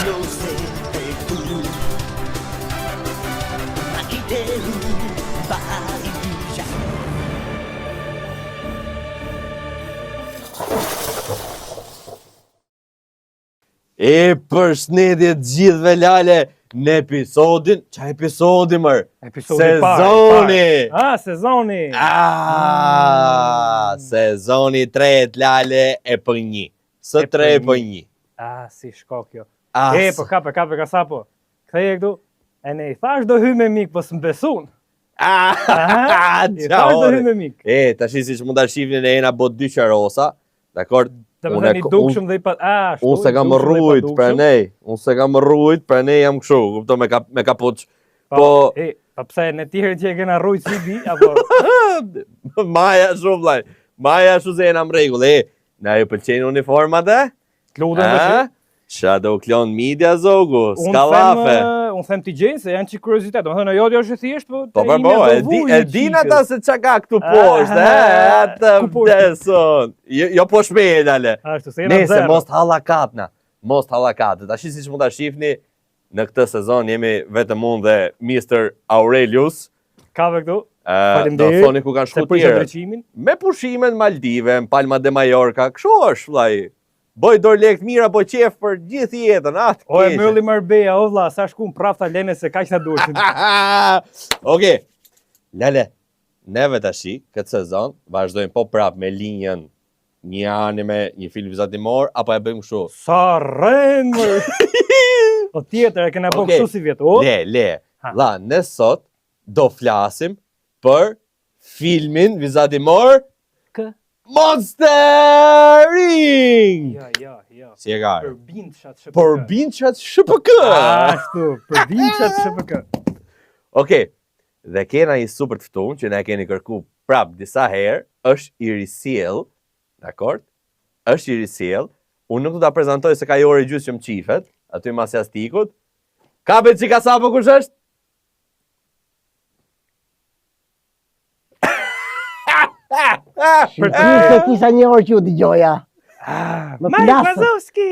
Lo sé de tú. Aquí te vaya. Përshëndetje të gjithëve Lale në episodin, çfarë episodi mër? Episodi Sezoni. Sezoni. Sezoni 3 Lale e për një. Së 3 e për një. Si shko kjo. Po kape ka sapo. Ktheje këtu. E ne i thash do hy me mik, po s'mbesun. I thash do hy me mik. Tash siç mund ta shihni ne jena bot dy qarosa, dakor? Të më thëni dukshëm dhe i pat... Unë se kam rrujt për ne, jam kështu, kupto me kapuç. Po pse në tjerë që e kena rrujt si bi, apo... Maja shumë, vlaj. Maja shumë se jena më rregull, na ju pëlqejnë uniformat, Kludën me shi. Shadow Clone Media zogu, s'ka lafe. Unë them t'i gjenë se janë që kuriozitet, do më thënë jo është e thjesht, po e din ata se që ka këtu poshtë, atë beson. Jo po shmeje, Lale. Nese, most halakatna. Most halakatët. Ashtë si që mund të shifni, në këtë sezon jemi vetëm unë dhe Mr. Aurelius. Kave këtu. Do thoni ku kanë shku tjerë. Me pushimen Maldive, në Palma de Mallorca, kështu është, vlaj. Boj dorë lekt mira, boj qef për gjithë jetën, atë O e mylli Marbella, o vlla, sa shku në prafta lene se kaq na duhet. Okej. Lale, neve tashi, këtë sezon, vazhdojmë po prap me linjën një anime, një film vizatimor, apo e bëjmë kështu? Sa rrenë! O tjetër, e kena po kështu si vjetë, Le. La, ne sot do flasim për filmin vizatimor Monstering! Ja. Si e gare? Përbindçat SHPK. Ashtu, përbindçat SHPK. Okej, dhe kena një super të ftuar që ne keni kërku prap disa herë, është Irisjell, dakor? Është Irisjell. Unë nuk do ta prezantoj se ka orë gjysmë që më qifet, aty mas jastikut. Kape çika sapo kush është? Për ty se kisha një orë që u digjoja. Mike Wazowski!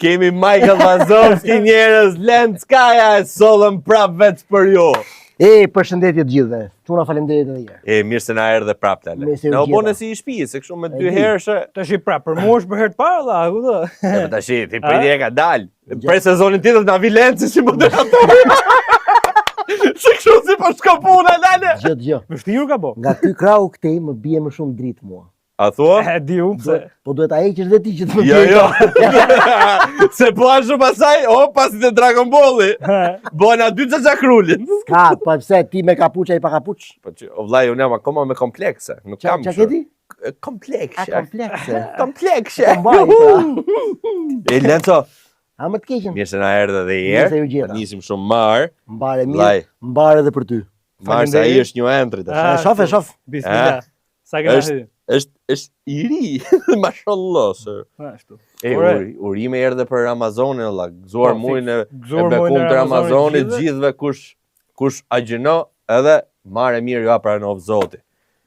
Kemi Michael Wazowski njerëz, Lens Kaja e sollëm prap vetë për ju. Përshëndetje të gjithëve. Çuna faleminderit edhe një herë. Mirë se na erdhe prap Lale. Na u bone si i shtëpi, se kështu me dy herëshe. Tash prap, për mua është për herë të parë dha, ku do? Tash ti për një ka dal. Për sezonin tjetër na vi Lenci si moderator. Se kështu si po shko puna, Lale? Gjë. Vështirë ka bo. Nga ky krau këtej më bie më shumë dritë mua. A thua? E di unë pse. Po duhet a heqësh dhe ti që të më bie. Jo. Se po ashtu pasaj, pasi të Dragon Balli. Bona dy xhaxhakrulin. Ska, po pse ti me kapuç ai pa kapuç? Po o vllai unë jam akoma me komplekse, nuk kam. Çka ke ti? Komplekse. Komplekse. Lenco. A më të keqen. Mirë se na erdhe dhe herë. Nisim shumë marr. Mbare mirë. Mbare edhe për ty. Marr se ai është një entry tash. Shof. Bismillah. Sa kena hy. Është i ri. Mashallah. Ashtu. Urime erdhe për Amazonin, valla. Gëzuar muajin e bekun të Amazonit, gjithëve kush agjëno, edhe marrë mirë ja pra në Zoti.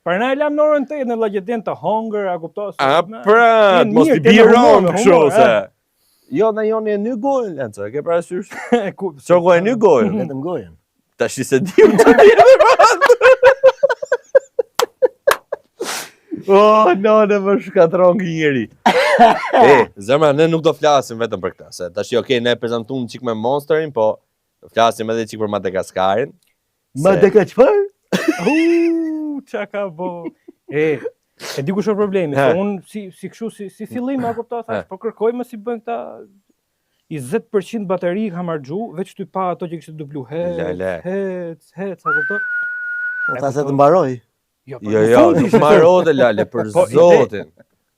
Për na e lam në orën 8 në lagjetin të Hunger, a kuptos? Mos i biron kështu se. Jo, na joni e një gojën, Lenco, e ke parasysh? Ço gojë një gojën? Vetëm gojën. Tash se dim të në më shkatron njëri. Zemra, ne nuk do flasim vetëm për këta, se tash ne prezantuam çik me Monsterin, po flasim edhe çik për Madagaskarin. Madagaskar? Çka ka bo. E di kush është problemi, se unë si kështu si fillim a kuptoj thash, po kërkojmë si bëjnë këta 20% bateri kam harxhu, veç ty pa ato që kishte dublu hec, a kuptoj? Po ta se të mbaroj. Jo, nuk mbarote Lale për Zotin.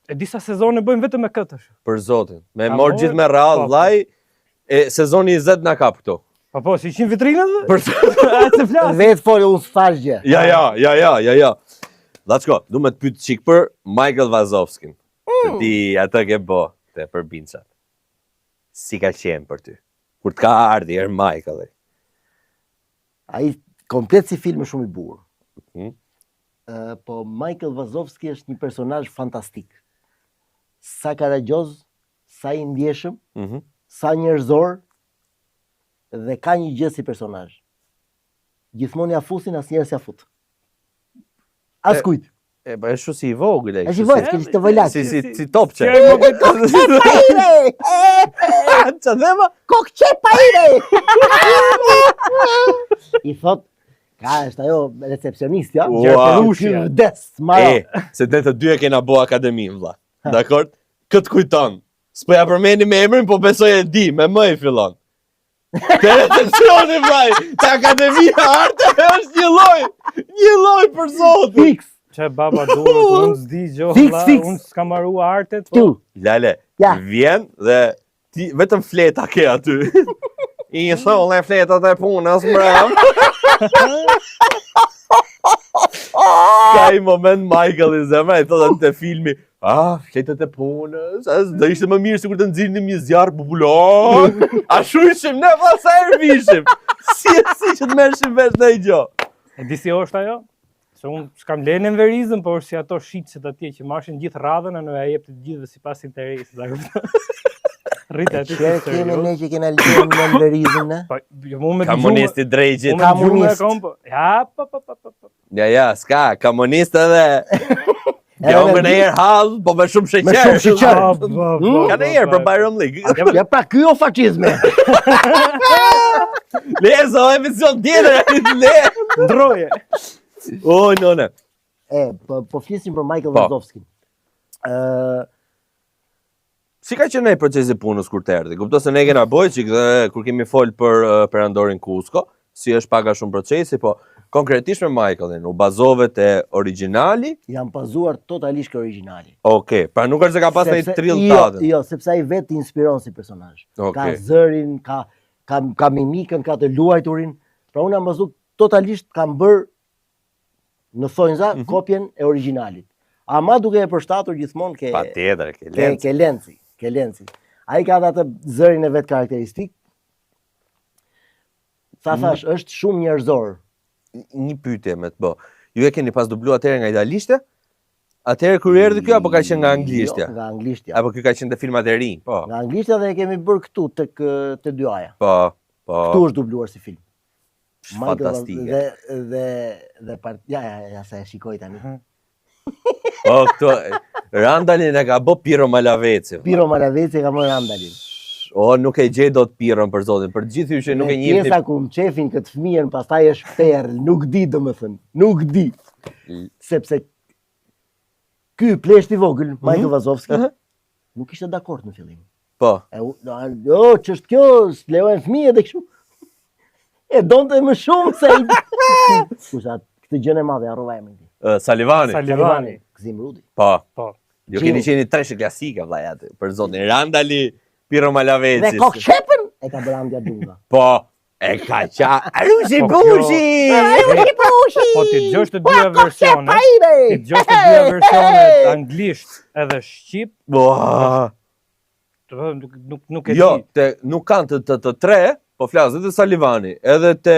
E disa sezone bëjmë vetëm me këtë. Për Zotin. Me mor gjithë me radhë, vllai, sezoni 20 na kap këtu. Po, si ishin vitrinat? Për vetë folë unë s'fash gjë. Ja. Latshko, du me të pytë qik për Michael Wazowskin. Se ti atë ke bo të përbindçat. Si ka qenë për ty? Kur të ka ardhi Michael. Ai komplet si film shumë i bukur. Po Michael Wazowski është një personazh fantastik. sa karagjoz, sa i ndjeshëm, Mhm. sa njerëzor dhe ka një gjë si personazh. Gjithmonë ja fusin, asnjëherë s'ja fut. As kujt. E pa është si i vogël ai. Është i vogël, kështu të vëlaq. Si topçe. Kokçepa ire! Ç'a thema? Kokçepa ire! I thot, ka është ajo recepcionistja, Gjerperushja. vdes, maro. Se ne të dy e kena bo akademinë, vlla. Dakor? Këtë kujton. S'po ja përmeni me emrin, po besoj e di, me më i fillon. Te recepcioni, vllai, te Akademia e Arteve është një lloj për zotin. Fix. Që baba duhet, unë s'di gjohë, Fix. unë s'ka marru artet, Tu. po. Lale, Ja. vjen dhe ti vetëm fleta ke aty. I thonë fletat e punës mbrëm. Ka i moment Michael i zemra, i thotë të filmi, fletat e punës, do ishte më mirë sikur të nxirnim një zjarr popular. A shujshim ne valla sa herë vishim. Si që të merrshim vesh ndaj gjë. E di si është ajo? Se unë s'kam lene në verizën, por si ato shitësit atje që marrshin gjithë radhën, e në e jep të gjithëve sipas interesit. Rrite aty Që kemi ne që kena lënë në verizën, ne? Po, unë me Komunisti drejgjit. Komunist. Ja, po. Ja, s'ka, komunist edhe. Jo më në herë hall, po me shumë sheqer. Me shumë sheqer. Ka në herë për Bayram League. Ja pra ky o faqizme. Lezo, emision tjetër, le. Ndroje. O, nona. Po flisim për Michael Po. Wazowski. Si ka qenë ai procesi i punës kur të erdhi? Kupto se ne kena bojçik dhe kur kemi fol për perandorin Cusco, si është pak a shumë procesi, po konkretisht me Michaelin, u bazove te origjinali? Jam bazuar totalisht ke origjinali. Okej, pra nuk është se ka pas një trill tatën. Jo, sepse ai vetë inspiron si personazh. Ka Okej. zërin, ka mimikën, ka të luajturin. Pra unë jam bazuar totalisht, kam bërë në thonjza kopjen e origjinalit. Ama duke e përshtatur gjithmonë ke Patjetër, ke ke Lenci. Ai ka atë zërin e vet karakteristik. Thash, është shumë njerëzor. Një pyetje me të bë. Ju e keni pas dublu atëherë nga italishte? Atëherë kur erdhi ky apo ka qenë nga anglishtja? Jo, nga anglishtja. Apo ky ka qenë te filmat e rinj? Po. Nga anglishtja dhe e kemi bërë këtu te dyaja. Po. Këtu është dubluar si film. Fantastike. Ja, sa e shikoj tani. Po, këto Randalin e ka bë Piro Malaveci. Piro Malaveci ka marrë Randalin. O, nuk e gjej dot Piron për zotin. Për gjithë ju që nuk e njihni. Pjesa ku më qefin këtë fëmijën, pastaj është perl, nuk di domethënë, nuk di. Sepse ky plesht i vogël, Michael Wazowski, nuk ishte dakord në fillim. Po. Jo, ç'është kjo, s'lejojnë fëmijë dhe kështu. E donte më shumë se Kusha, këtë gjën e madhe harrova emrin. Salivani. Gzim Rudi. Po. Jo keni qenë treshë klasike vllai aty. Për zotin Randali, Piro Malaveci. Dhe kokshepën e ka bërë Andja Dunga. Po. E ka qa. Arushi Bushi. Po ti dëgjosh të dyja versionet. Ti dëgjosh të dyja versionet anglisht edhe shqip. Po. Nuk e di. Jo, nuk kanë të tre, po flas edhe te Salivani, edhe te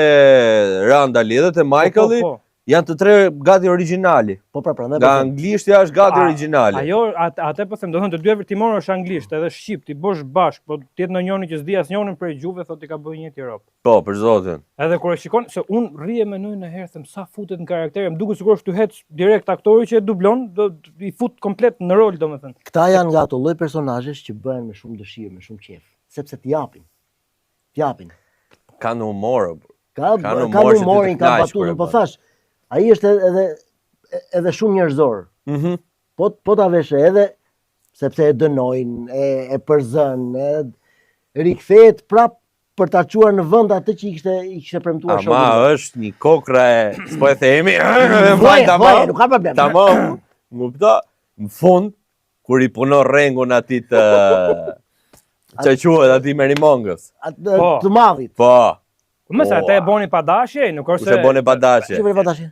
Randali, edhe te Michaeli. Po. Janë të tre gati origjinali. Po pra, prandaj. Nga anglishtja është gati origjinali. Ajo atë po them, do të thonë të dyja timor është anglisht edhe shqip, ti bosh bashk, po tjetë në njëri që s'di asnjërin prej gjuhëve thotë i ka bëjë një Tirop. Po, për zotin. Edhe kur e shikon se un rri e menoj në herë them sa futet në karakter, më duket sikur është hec direkt aktori që e dublon, do i fut komplet në rol domethënë. Këta janë nga ato lloj personazhesh që bëhen me shumë dëshirë, me shumë qejf, sepse t'japin. Kanë humor. Kanë humorin, kanë batutin, po thash, ai është edhe shumë njerëzor. Po ta vesh edhe sepse e dënojnë, e përzën, e rikthehet prap për ta çuar në vend atë që i kishte premtuar shoku. Ama është një kokra e, s'po e themi, nuk ka problem. Tamam. Kupto? Në fund kur i punon rrengun atij të çaj quhet atij Merimongës. Të madhit. Po. Mëse ata e boni pa dashje, nuk është se e boni pa dashje. Çfarë pa dashje?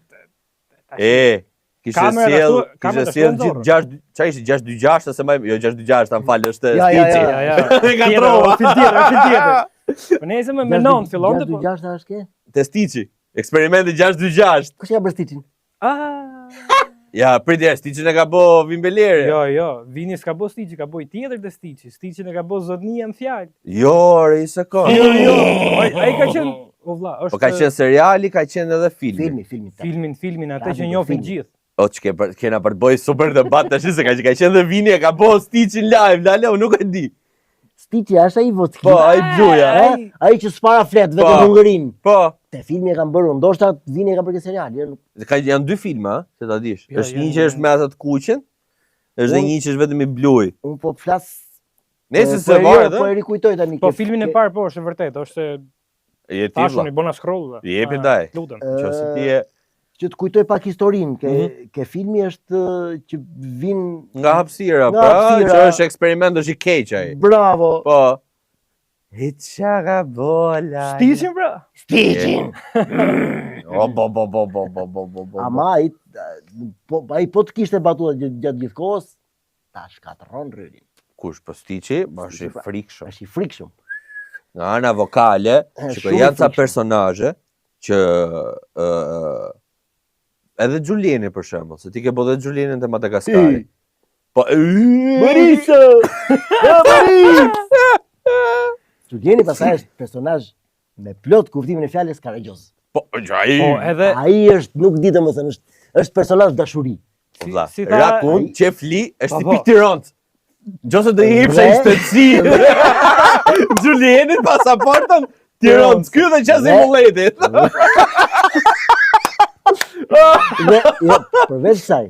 Kishte sjell gjithë 626 ose më, jo 626, ta fal, është Stici. Ja. Gatrova. Tjetër. Po nëse më menon fillon të 626 është ke? Te Stici. Eksperimenti 626. Kush ka bërë Sticin? Ja, pritje, Stiqin e ka bo Vimbeleri. Jo, Vini s'ka bo Stiqi, ka bo i tjetër dhe Stiqi. Stiqin e ka bo Zotnia në fjalë. Jo, i se ka. Jo. Ai ka qenë, o vlla, është. Po ka qenë seriali, ka qenë edhe filmi. Filmin, atë që njohin gjithë. O, që kena për të bëj super debat të se ka qenë dhe Vini e ka bo Stiqin live, lale, unë nuk e di. Stiqi është ai votki. Po, ai bluja. Ai që s'para flet vetëm Hungërin. Po. Te filmi e kanë bërë, ndoshta Vini e ka bërë serial. Janë 2 filma, se ta dish. Është një që është me atë të kuqen, është dhe një që është vetëm i bluj. Unë po flas. Nëse se varet, po e rikujtoj tani. Po filmin e parë po është vërtet, është je ti. Tashun i bona scroll. Jepi daj. Lutem. Nëse ti je që të kujtoj pak historinë, ke filmi është që vin nga hapësira, që është eksperiment, është i keq ai. Bravo. Po. E çaka bola. Stiqin bra. Stiqin. Bo. Ama ai po të kishte batuta gjatë gjithë kohës, ta shkatërron rryrin. Kush po Stiqi, është i frikshëm. Është i frikshëm. Nga ana vokale, që janë ca personazhe që edhe Giuliani për shembull, se ti ke bodhe Giulianin te Madagaskari. Po Marisa! Giuliani pastaj është personazh me plot kuptimin e fjalës karagjoz. Po edhe ai është, nuk di domethënë, është personazh dashuri. Rakun që fli është tipik Tiranë. Gjose do i hipsha i shtëtësi. Giulianit pasaportën Tiranë, ky dhe qasi mulletit. Përveç kësaj,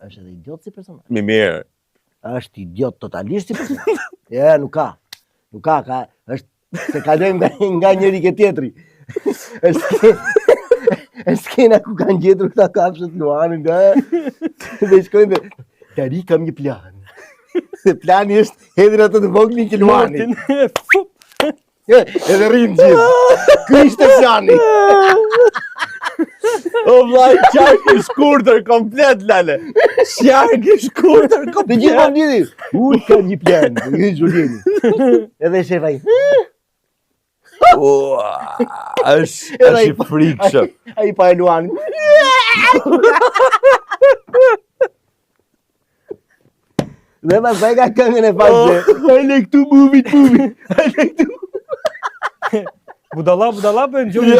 është edhe idiot si personazh. Mirë. Është idiot totalisht si personazh. Ja, nuk ka, është se kalojmë nga njëri ke tjetri. Është skena ku kanë gjetur këta kafshët Luanin, dhe shkojnë dhe tani kam një plan. Se plani është hedhin atë të voglin që Luanin. Edhe rrinë gjithë. Ky ishte plani. O vlaj, qark i shkurtër komplet, lale. Qark i shkurtër komplet. Dhe gjithë më njëri. Unë ka një plan. Dhe Giuliani. Edhe shefa i. është i frikshëm. Ai pa e Luanin. Dhe pastaj ka këngën e faqe. I like to move it. I like to. Budalla për në gjumë.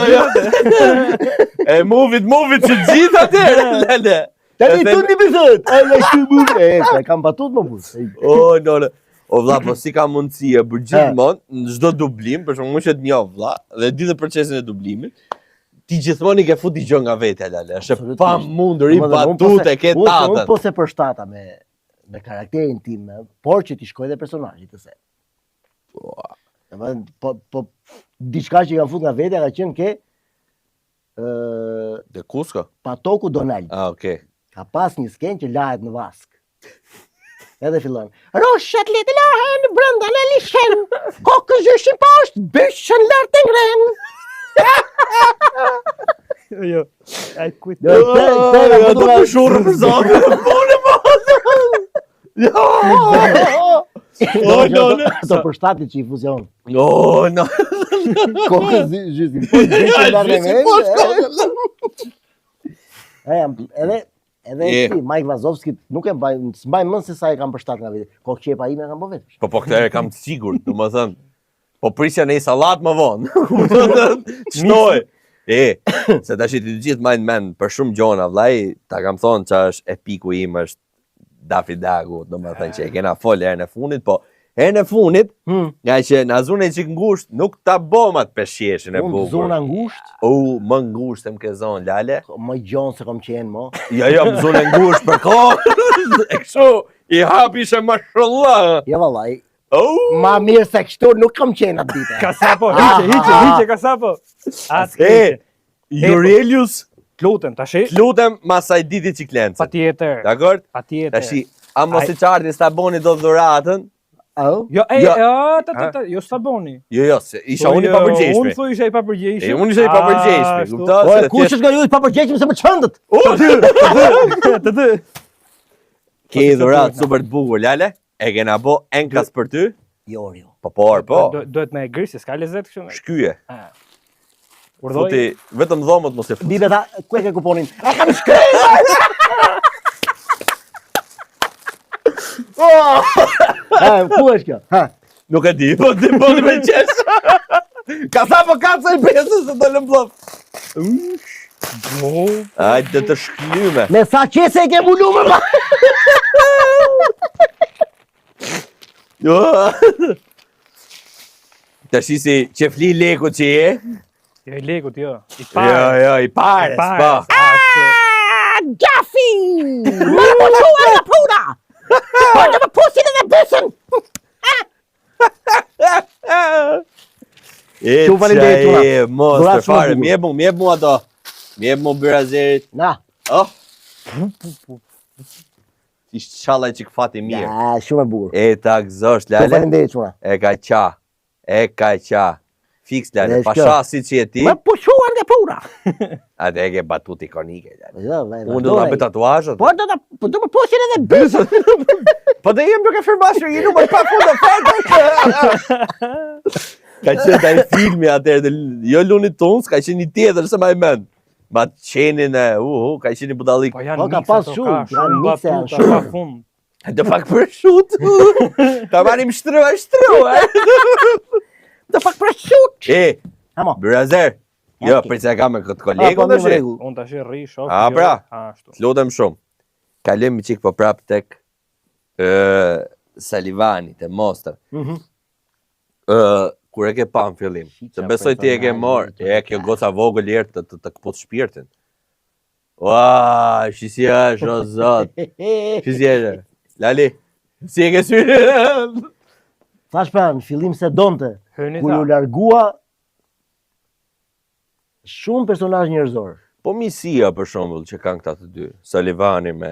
E move it që gjithë atërë, lele. Tani tu një pëthët. I like to move it. E kam batut më pusë. O vlla, po si ka mundësi e për gjithmonë, në çdo dublim, për shumë që të njoh vlla, dhe di dhe procesin e dublimit, ti gjithmonë i ke futi gjë nga vetja, lale. Është pa mundur, i batute, ke tatën. Unë po se përshtata me karakterin tim, por që ti shkoj dhe personazhit të se. Po diçka që i kam fut nga vetja ka qenë ke Dhe Kusko? Patoku Donald. Okej. Ka pas një skenë që lahet në vask. Edhe fillon. Roshat le të lahen, brenda në lishen, kokë zyshin poshtë, byshën lartë të ngren. Jo, ai kujt. Do të shurrë për zonë, punë Ato përshtatit që i fuzion. No. Kokë zyshin poshtë. Edhe ti, Mike Wazowski, nuk e s'mbaj mend se sa e kam përshtat nga vete. Kokë qepa ime kam po vetë. Po këtë kam të sigurt, domethënë. Po prisja në sallat më vonë. Çnoj. Se tash ti gjithë majnë mend për shumë gjona vllai, ta kam thonë që është epiku im është Daffy Dagu, domethënë që e kena fol herën e fundit, po herën e fundit, nga që na zonë çik ngushtë, nuk ta bëm atë peshqeshin e bukur. Zona ngushtë? Më ngushtë më ke zonë, lale. Më gjon se kam qenë, mo. Jo, zonë ngushtë për kohë. E kështu, i hapishe mashallah. Ja vallai. Ma mirë se kështu nuk kam qenë atë ditë. Kasapo, hiqe kasapo. Aurelius, lutem, tash. Lutem masaj ditë ciklencë. Patjetër. Dakor? Patjetër. Tash, a mos i çarti sta boni do dhuratën? Jo, jo sta boni. Jo, isha unë i papërgjeshme. Unë thoj isha i papërgjeshme. Unë isha i papërgjeshme, kupton? Kush është nga ju i papërgjeshëm se më çëndët? Të. Ke dhuratë super të bukur, lale? E kena bo enkas për ty? Jo. Po. Duhet me e gërë, se s'ka lezet kështu. Shkyje. Futi vetëm dhomët mos e fut. Bibe tha, ku e ke kuponin? E kam shkruar! Ku është kjo? Nuk e di, po ti bëni me qesh. Ka sa po kaca i pesës se do lëmblop. Hajde të shklyme. Me sa qese e ke bulu më ba? Të shi si që fli leku që je? Jo, i lekut, jo. I I pares, po. Gjafi! Më po qua në puna! Po të më pusin edhe bësën! E që monster fare, mjep mu ato. Mjep mu byrazerit. Na. Oh. Ishtë shalaj që këfati mirë. Ja, shumë e bukur. E ta gëzosht, Shumë Lale. faleminderit çuna. E ka qa. Fiks, Lale, pasha si që je ti. Më pushuar nga puna. Ate e ke batut ikonike, Lale. Jo, Unë do të bëj tatuazhet. Po do më pusin edhe bësën. Po dhe jem duke firmashur një numër pa fund fare. Ka qenë taj filmi atëherë, jo Looney Tunes, ka qenë një tjetër se ma i mend. Ma qenin e, ka qenë një budallik. Po janë ka mikse pas ato, shumë, ka janë mikse, janë batuta, shumë. pa fund. Do pak për shut. Ta marim shtru. Do pak për shut. Amo. Byrazer. Jo, për që e kam me këtë kolegun të shi. Unë tash rri shok. A, pra. Ashtu. Të lutem shumë. Kalim qik po prap tek Salivani, te Mostar. Kur e ke pa në fillim, se besoj ti e ke marrë, kjo goca vogël jërë të këput shpirtin. Ua, shisi është, o zot. Shisi është. Lali, si e ke syrë? Thash pra, në fillim se donte, Hyni kur tha. u largua shumë personazh njerëzor. Po misia për shembull që kanë këta të dy, Salivani me...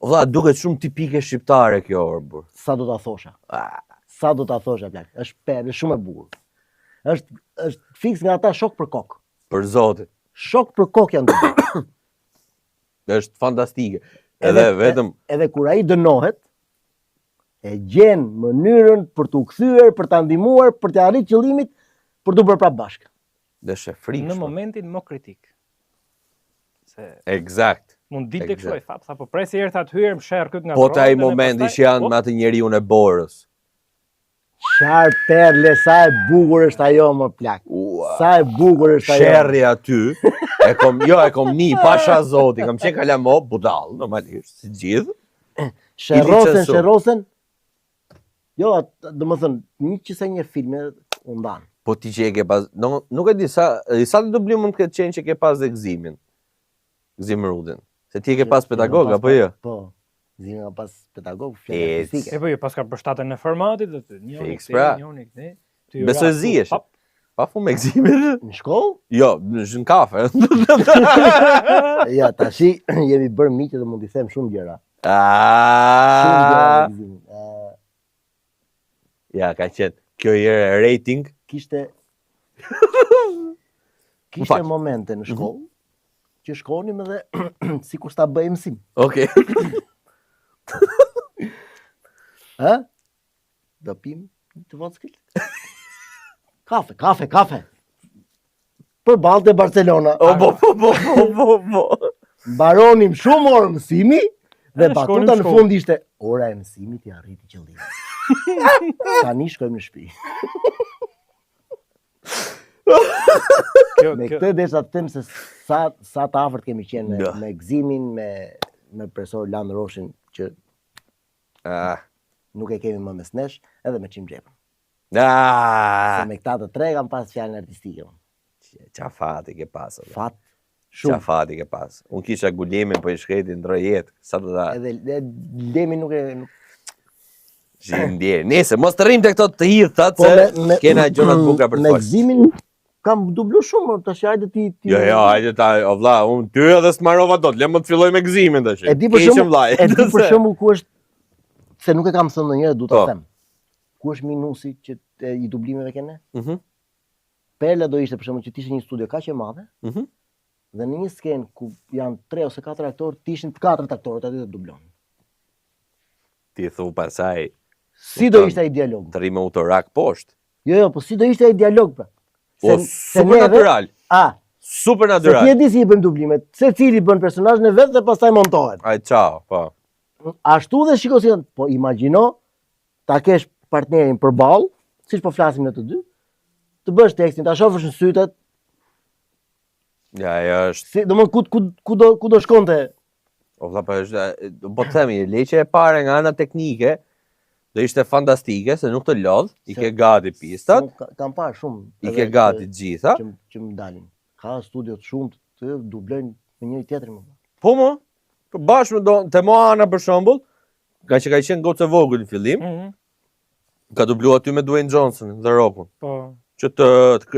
O vlla, duket shumë tipike shqiptare kjo orbur. Sa do ta thosha? Sa do ta thosha, plak? Është perë, shumë e bukur. Është fiks nga ata shok për kokë. Për zotin. Shok për kokë janë të Është fantastike. Edhe vetëm... Edhe kur ai dënohet, e gjen mënyrën për t'u kthyer, për ta ndihmuar, për të arritur qëllimit, për t'u bërë prapë bashkë. Dhe frikshme. Në momentin më kritik. Se Eksakt. mund ditë kështu ai thap, sa po presi herë të hyr më sherr këtë nga. Po të ai momenti që janë me atë njeriu në Borës. Qarë perle, sa e bukur është ajo më plak. Sa e bukur është ajo. Sherri aty. E kom ni pasha zoti, kam qenë kalamo budall, normalisht, si gjithë. Sherrosen. Jo, domethënë, një që sa një filme u ndan. Po ti që e ke pas, nuk e di sa të dublim mund të ketë qenë që ke pas dhe gëzimin. Gëzim Rudin. Se ti e ke pas pedagog, apo jo? Po, gëzim ka pas pedagog, fletë artistike. E po jo, pas ka përshtatën në formatit, dhe të njoni Fiks, pra. këti. Besoj zihesh. Pa fu me gëzimin. Në shkollë? Jo, në kafe. Ja, tashi jemi bërë miqë dhe mund t'i them shumë gjëra. Shumë gjëra në gëzimin. Ja, ka qenë. Kjo jere rating. Kishte faq. momente në shkollë që shkonim edhe sikur ta bëjmë mësim. Okej. Ë? Do pim të vodskë? Kafe. Përballë te Barcelona. Po. Mbaronim shumë orë mësimi dhe Edhe batuta shkonim në shkollë. fund ishte ora e mësimit i arriti qëllimin. Tani shkojmë në shtëpi. Me këtë desha të them se sa të afërt kemi qenë me gëzimin, me profesor Land Roshin që nuk e kemi më mes nesh, edhe me Çim Xhepën. Se me këta të tre kam pas fjalën artistike. Qa fati ke pas. Fat Qa shumë. fati ke pas. Unë kisha Gulimin, po i shkreti në jetë. Sa të da... Edhe Lemi nuk e... Ndjerë. Nese, mos të rrim të këto të hithët, se kena gjonat bukra për të Me folë. gëzimin kam dublu shumë, të shajde ti... Jo, hajde ta, o vla, unë ty edhe s'marova dot, le më të filloj me gëzimin të shi. E di për shembull ku është, se nuk e kam thënë ndonjëherë, du ta them. Ku është minusi që i dublimeve kene? Perla do ishte për shembull që t'ishte një studio kaq e madhe, dhe në një skenë ku janë 3 ose 4 aktorë, t'ishin 4 aktorët aty të dublonin. Ti thu pasaj... Si do ishte ai dialog? Të rime autorak poshtë. Jo, po si do ishte ai dialog pra? O, super natural. Super Se natyral. ti e di si i bëjmë dublimet, se cili bën personazhin e vet dhe pastaj montohet. Ai ciao, po. Ashtu dhe shiko si po imagjino ta kesh partnerin përballë, siç po flasim ne të dy, të bësh tekstin, ta shohësh në sytet, Ja, ajo është. si domethënë ku do shkonte. O vlla, po është, po të themi, leqe e pare nga ana teknike, do ishte fantastike, se nuk të lodh, i ke gati pistat, Kam parë shumë. i ke gati gjitha. Që më dalin. Ka studio të shumë të dublojnë me njëri tjetrin më. Po mo, po bashkë te Moana për shembull, nga që ka qenë gocë e vogël në fillim, ka dubluar aty me Dwayne Johnson dhe Rockun, Po. që të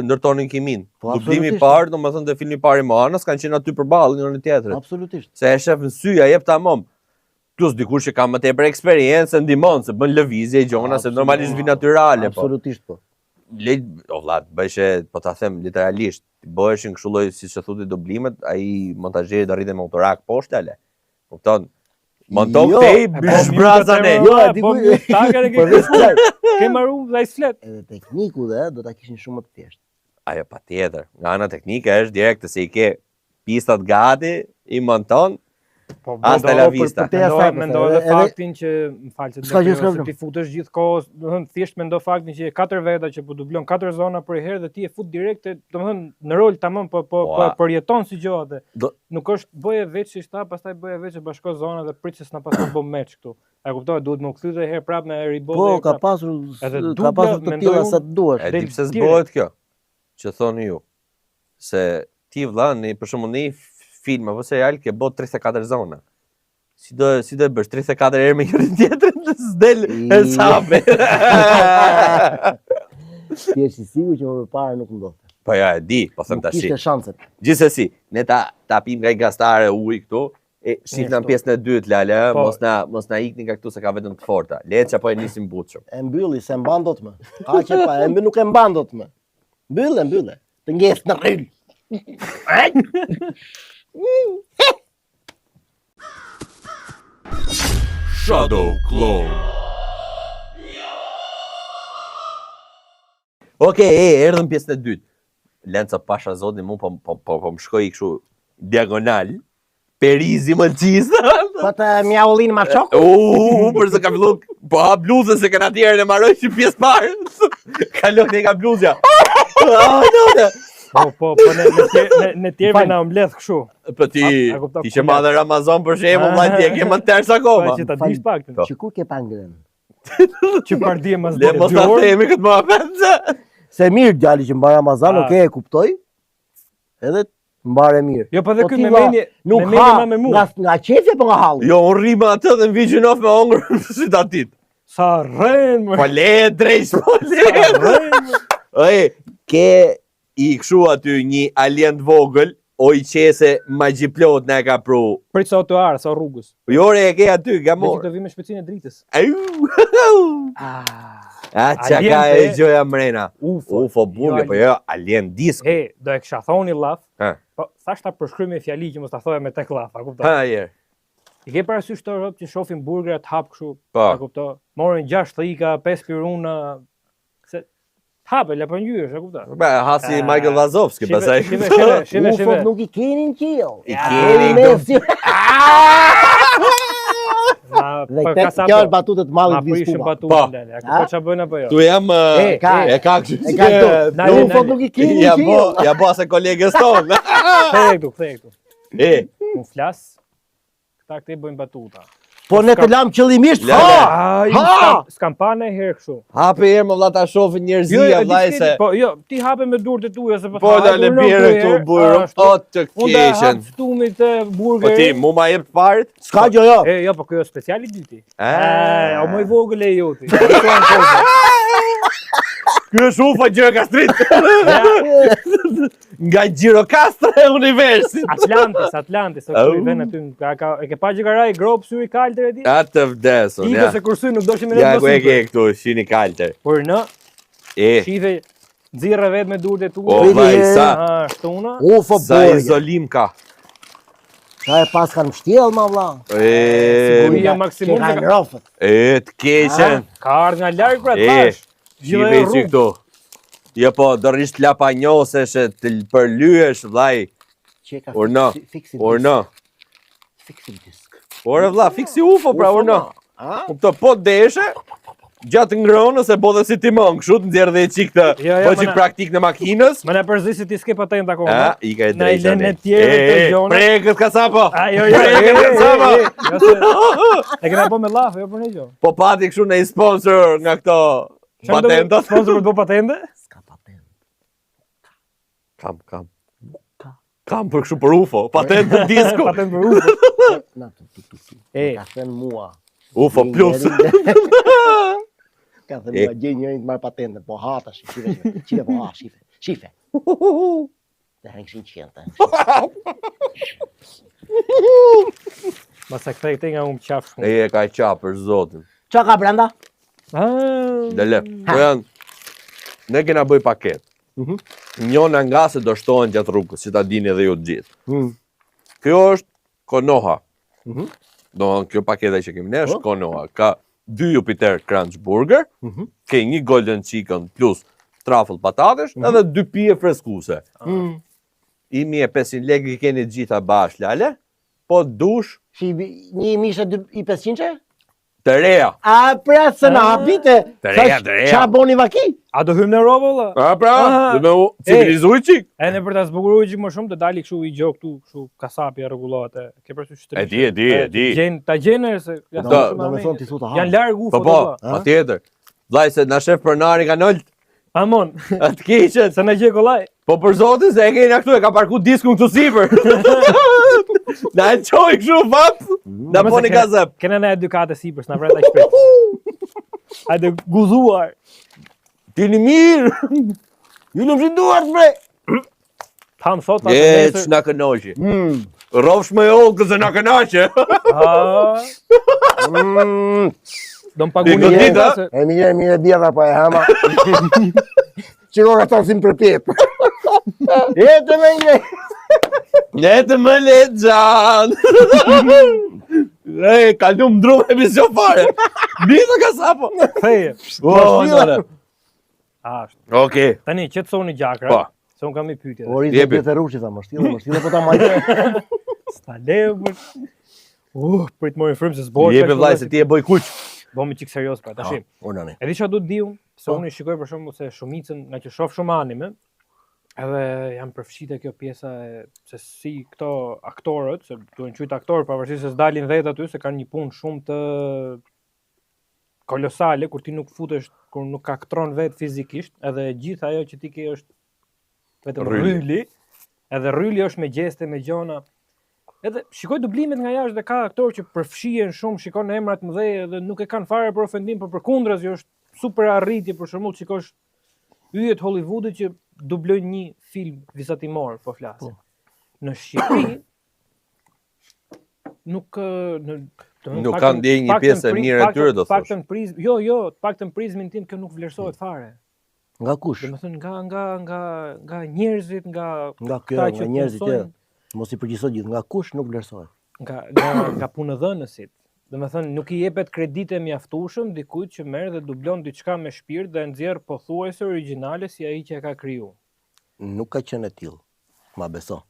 ndërtonin kimin. Po, Dublimi i absolutisht. parë, domethënë te filmi i parë i Moanës, kanë qenë aty përballë njëri tjetrit. Absolutisht. Se e shef në sy, ja jep tamam. Plus dikush që ka më tepër eksperiencë ndihmon se bën lëvizje gjona se normalisht vi natyrale po. Absolutisht po. O vlla, bëheshe, po ta them literalisht, bëheshin kështu lloj siç e thotë dublimet, ai montazheri do rritë me autorak poshtë ale. Kupton? Monton Jo, tej zbrazane. Jo, e di po ku- takën e Po ke. dhe s'kaj. Ke marrë dhe flet. Edhe tekniku dhe do ta kishin shumë më të thjeshtë. Ajo patjetër. Nga ana teknike është direkt se i ke pistat gati, i monton. Po Hasta la vista. te asaj, Mendoj edhe- edhe faktin që më fal që S'ka gjë, s'ka se gjë. ti futesh gjithkohës, domethënë thjesht mendo faktin që 4 veta që po dublon 4 zona për herë dhe ti e fut direkt, domethënë në rol tamam po përjeton si gjë atë. Nuk është bëje veç si shta, pastaj bëje veç e bashko zona dhe prit se s'na pas të bë match këtu. E kuptoj, duhet më kthy edhe herë prapë me ribot. Po, ka pasur të tilla sa të duash. E di pse s'bëhet kjo, që thoni ju. Se ti vlla, në për shembull në një film apo serial ke bë 34 zona. Si do e bësh 34 herë me njërin tjetrin të s'del e sape. Ti je i sigurt që më përpara nuk ndodhte. Po ja, e di, po them tash. Kishte shanset. Gjithsesi, ne ta pim nga i gastare ujë këtu, e shifna në pjesën e dytë Lale, mos na ikni nga këtu se ka vetëm të forta. Le të çapo e nisim butshëm. E mbylli se mban dot më. Kaq e pa, nuk e mban dot më. Mbylle. Të ngjes në rryl. Shadow Clone. Okej, erdhëm pjesën e dytë. Lenca pasha zoti mu po më shkoi kështu diagonal. Perizi më qizë. Po të mjaullin ma shok? Përse ka fillu, po ha bluzën se kanë atjerën e maroj që pjesë parë. Kalon e ka bluzja. Po, në tjerëve na mbledh kështu. Po ti që madhe Ramazan për shemë, vllai ti e ke më tërës akoma. Që ta dish pak. Që kur ke pa ngrën? Që pardje mas Le mos ta themi këtë muhabet. Se mirë djali që mbar Ramazan, e kuptoj. Edhe mbare mirë. Jo, po dhe ky me mendje, nuk ha nga qefja po nga halli. Jo, unë rri me atë dhe mviqin of me hongër si ta dit. Sa rren më. Po le drejt, po le. Ke i kshu aty një alien të vogël, o i qese magjiplot në e ka pru. Prit sa autoar, sa rrugës. Jo re e ke aty, ka morë. Dhe që të vi me shpecinë e dritës. Qa ka e gjoja mrena. UFO burge, po jo, alien disko. Do e kisha thoni llaf, po thash ta përshkryj me fjali që mos ta thoja me tek llaf, a kupton? Ha, jer. I ke parasysh të rob që shohin burgera të hap kështu, a kupton? Morën 6 thika, 5 piruna, se hape la përngjysh, a kupton? Ba, hasi Michael Lazovski, pasaj. Shive. UFO nuk i kenin qiell. I kenin. Dhe kjo është batutët mallit diskuma. Po. Po qa bëjnë apo jo? Tu jam e ka kështu. UFO nuk i kenin qiell. Ja bo se kolegës tonë. Kthej këtu. Unë flas, këta këte bëjnë batuta. Po ne të lam qëllimisht, s'kam pa në herë kështu. Hape herë më vlla ta shohin njerëzia vllai se. Po jo, ti hape me durët e tuaja se po. Po dalë birë këtu burr. O të keqen. Unë hap ftumit të burgerit. Po ti mu ma jep parit? S'ka gjë jo. Jo, po kjo është special i dyti. O më i vogël e joti. Ky është ufa Gjirokastrit. Nga Gjirokastra e universit. Atlantis, këtu i vjen aty. E ke pa gjëgaraj grop syri kaltër e di? Atë vdesun, ja. Iko se kursy nuk doshim me ja, ku e ke këtu, shini kaltër. Por në, shive, nxirre vetë me durët e tu. O, vaj, sa. Shtuna. UFO sa izolim ka. Ka e pas kanë mshtjell, ma vlla. Siguria maksimum. Të keqen. Ka ardhë nga larg pra, tash. Shive i që këtu. Jo po, do rish të lapanjosesh e të përlyesh, vllai. Urno. Fiksi disk. Ore vlla, fiksi UFO pra urno. Kupto, po deshe, gjatë ngronë se bo dhe si timon, kështu të nxjerr dhe çik të po çik praktik në makinës. Më na përzi si ti s'ke patent akoma. I ka e drejtë. Në tjerë të gjona. Prekët kasapo. Jo. Prekët kasapo. E kena po me llaf, jo për një gjë. Po pati kështu në sponsor nga këto patentat. Sponsor për të bë patente? S'ka patent. Kam për kështu për UFO, patent për disko. Patent për UFO. Na ka thënë mua. UFO plus. Ka thënë mua gjej njërin të marr patente, po ha tash, shife po ha, shife. Të hëngë 100. Masa kthej te nga qafsh. E ka qaf për zotin. Qa ka brenda? Dele, po janë, ne kena bëj paket. Njona nga se do shtohen gjatë rrugës, që ta dini edhe ju të gjithë. Kjo është Konoha. Kjo paketa që kemi ne është Konoha. Ka 2 Jupiter Crunch Burger, ke 1 Golden Chicken plus truffle patatesh, edhe 2 pije freskuse. 1500 lekë i keni gjitha bashkë, lale, po dush... Një mishe i 500? Të reja. A pra se na hapite? Të reja. Qa boni vaki? A do hym në robë, valla? A pra, dhe me u civilizuj qik. E në për ta zbukuruar qik më shumë, të dali kështu i gjok këtu, kështu kasapja rregullohet. Ke parasysh shtëpi. E di. Ta gjenë se do me thonë ti thu të hapë. janë larg UFO. Po, patjetër. Vllai se na shef pronari ka nolt. Amon, Atë keqet. se na gjej kollaj. Po për zotin se e keni këtu, e ka parku diskun këtu sipër. Na e qoj kështu fat, na poni gazep. Kena në edukate sipër, s'na vret aq shpejt. Hajde guzuar. Tini mirë. Ju në duart bre! Tham thot E, që na kënoqi. Rofsh me ollë këse na kënoqe. Do më paguni Ti jetë godita? se... E mire djeva pa e hama. Qiko ka tonë si më përpjet. Jetë me një. Jetë më letë gjan. E, kalum drum emision fare. Bita ka sapo. Feje. Nore. Ashtë. Okej. Tani, qetësoni gjakra. Po. Se unë kam i pyetje. Ori Jepi. dhe të rushi tha, më shtile po ta majtë. Sta levë. Prit mori frymë se s'boj. Jepi vllai se ti e boj kuq. Bomi çik serios pra tash. Urnani. Edhe çfarë do të diun, se unë i shikoj për shembull se shumicën nga që shoh shumë anime, edhe jam përfshite kjo pjesa e se si këto aktorët, se duhen quajt aktorë pavarësisht se s'dalin vetë aty, se kanë një punë shumë të kolosale kur ti nuk futesh, kur nuk aktron vetë fizikisht, edhe gjithë ajo që ti ke është vetëm rryli, edhe rryli është me gjeste, me gjona. Edhe shikoj dublimet nga jashtë dhe ka aktorë që përfshihen shumë, shikon emrat mëdhenj edhe nuk e kanë fare për ofendim, por përkundras jo është super arritje, për shembull shikosh yjet Hollywoodit që dublojnë një film vizatimor, po flasim. Në Shqipëri nuk Nuk kanë ndjenjë një pjesë e mirë e tyre do thosh. Paktën prizmin tim kjo nuk vlerësohet fare. Nga kush? Domethënë nga njerëzit, nga kjo, nga njerëzit tjerë. Mos i përgjithësoj gjithë, nga kush nuk vlerësohet. Nga punëdhënësit. Domethënë nuk i jepet kredite mjaftueshëm dikujt që merr dhe dublon diçka me shpirt dhe nxjerr pothuajse origjinale si ai që e ka kriju. Nuk ka qenë e tillë. Ma beso.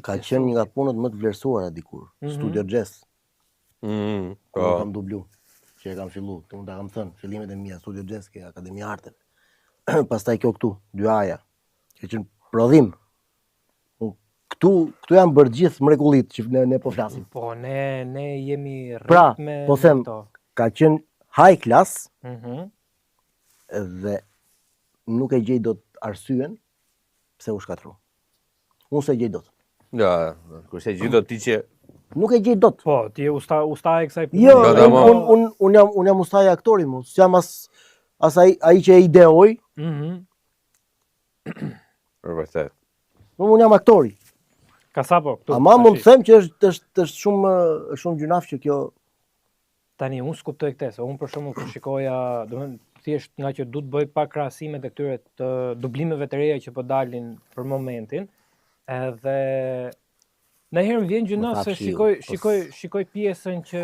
Ka qenë një nga punët më të vlerësuara dikur. Studio Jazz. Po kam dublu. Që e kam fillu. Unë ta kam thënë, fillimet e mia Studio Jazz ke Akademia e Arteve. Pastaj kjo këtu, 2 aja. Që qenë prodhim. Këtu janë bërë gjithë mrekullit që ne po flasim. Po, ne jemi pra, rrit me po them, ka qenë high class dhe nuk e gjej dot arsyen pse u shkatru. Unë se gjej dot. Ja, kur se gjej dot ti që nuk e gjej dot. Po, ti je usta e kësaj pune. Jo, unë jam ustaj aktori, mos jam as ai që e ideoj. Vërtet. Unë jam aktori. Ka sapo këtu. Ama mund të them që është shumë gjunaf që kjo. Tani unë s'kuptoj këtë, se unë për shembull kur shikoja, domethënë thjesht nga që du të bëj pak krahasime të këtyre të dublimeve të reja që po dalin për momentin, edhe ndonjëherë më vjen gjuna se shikoj pjesën që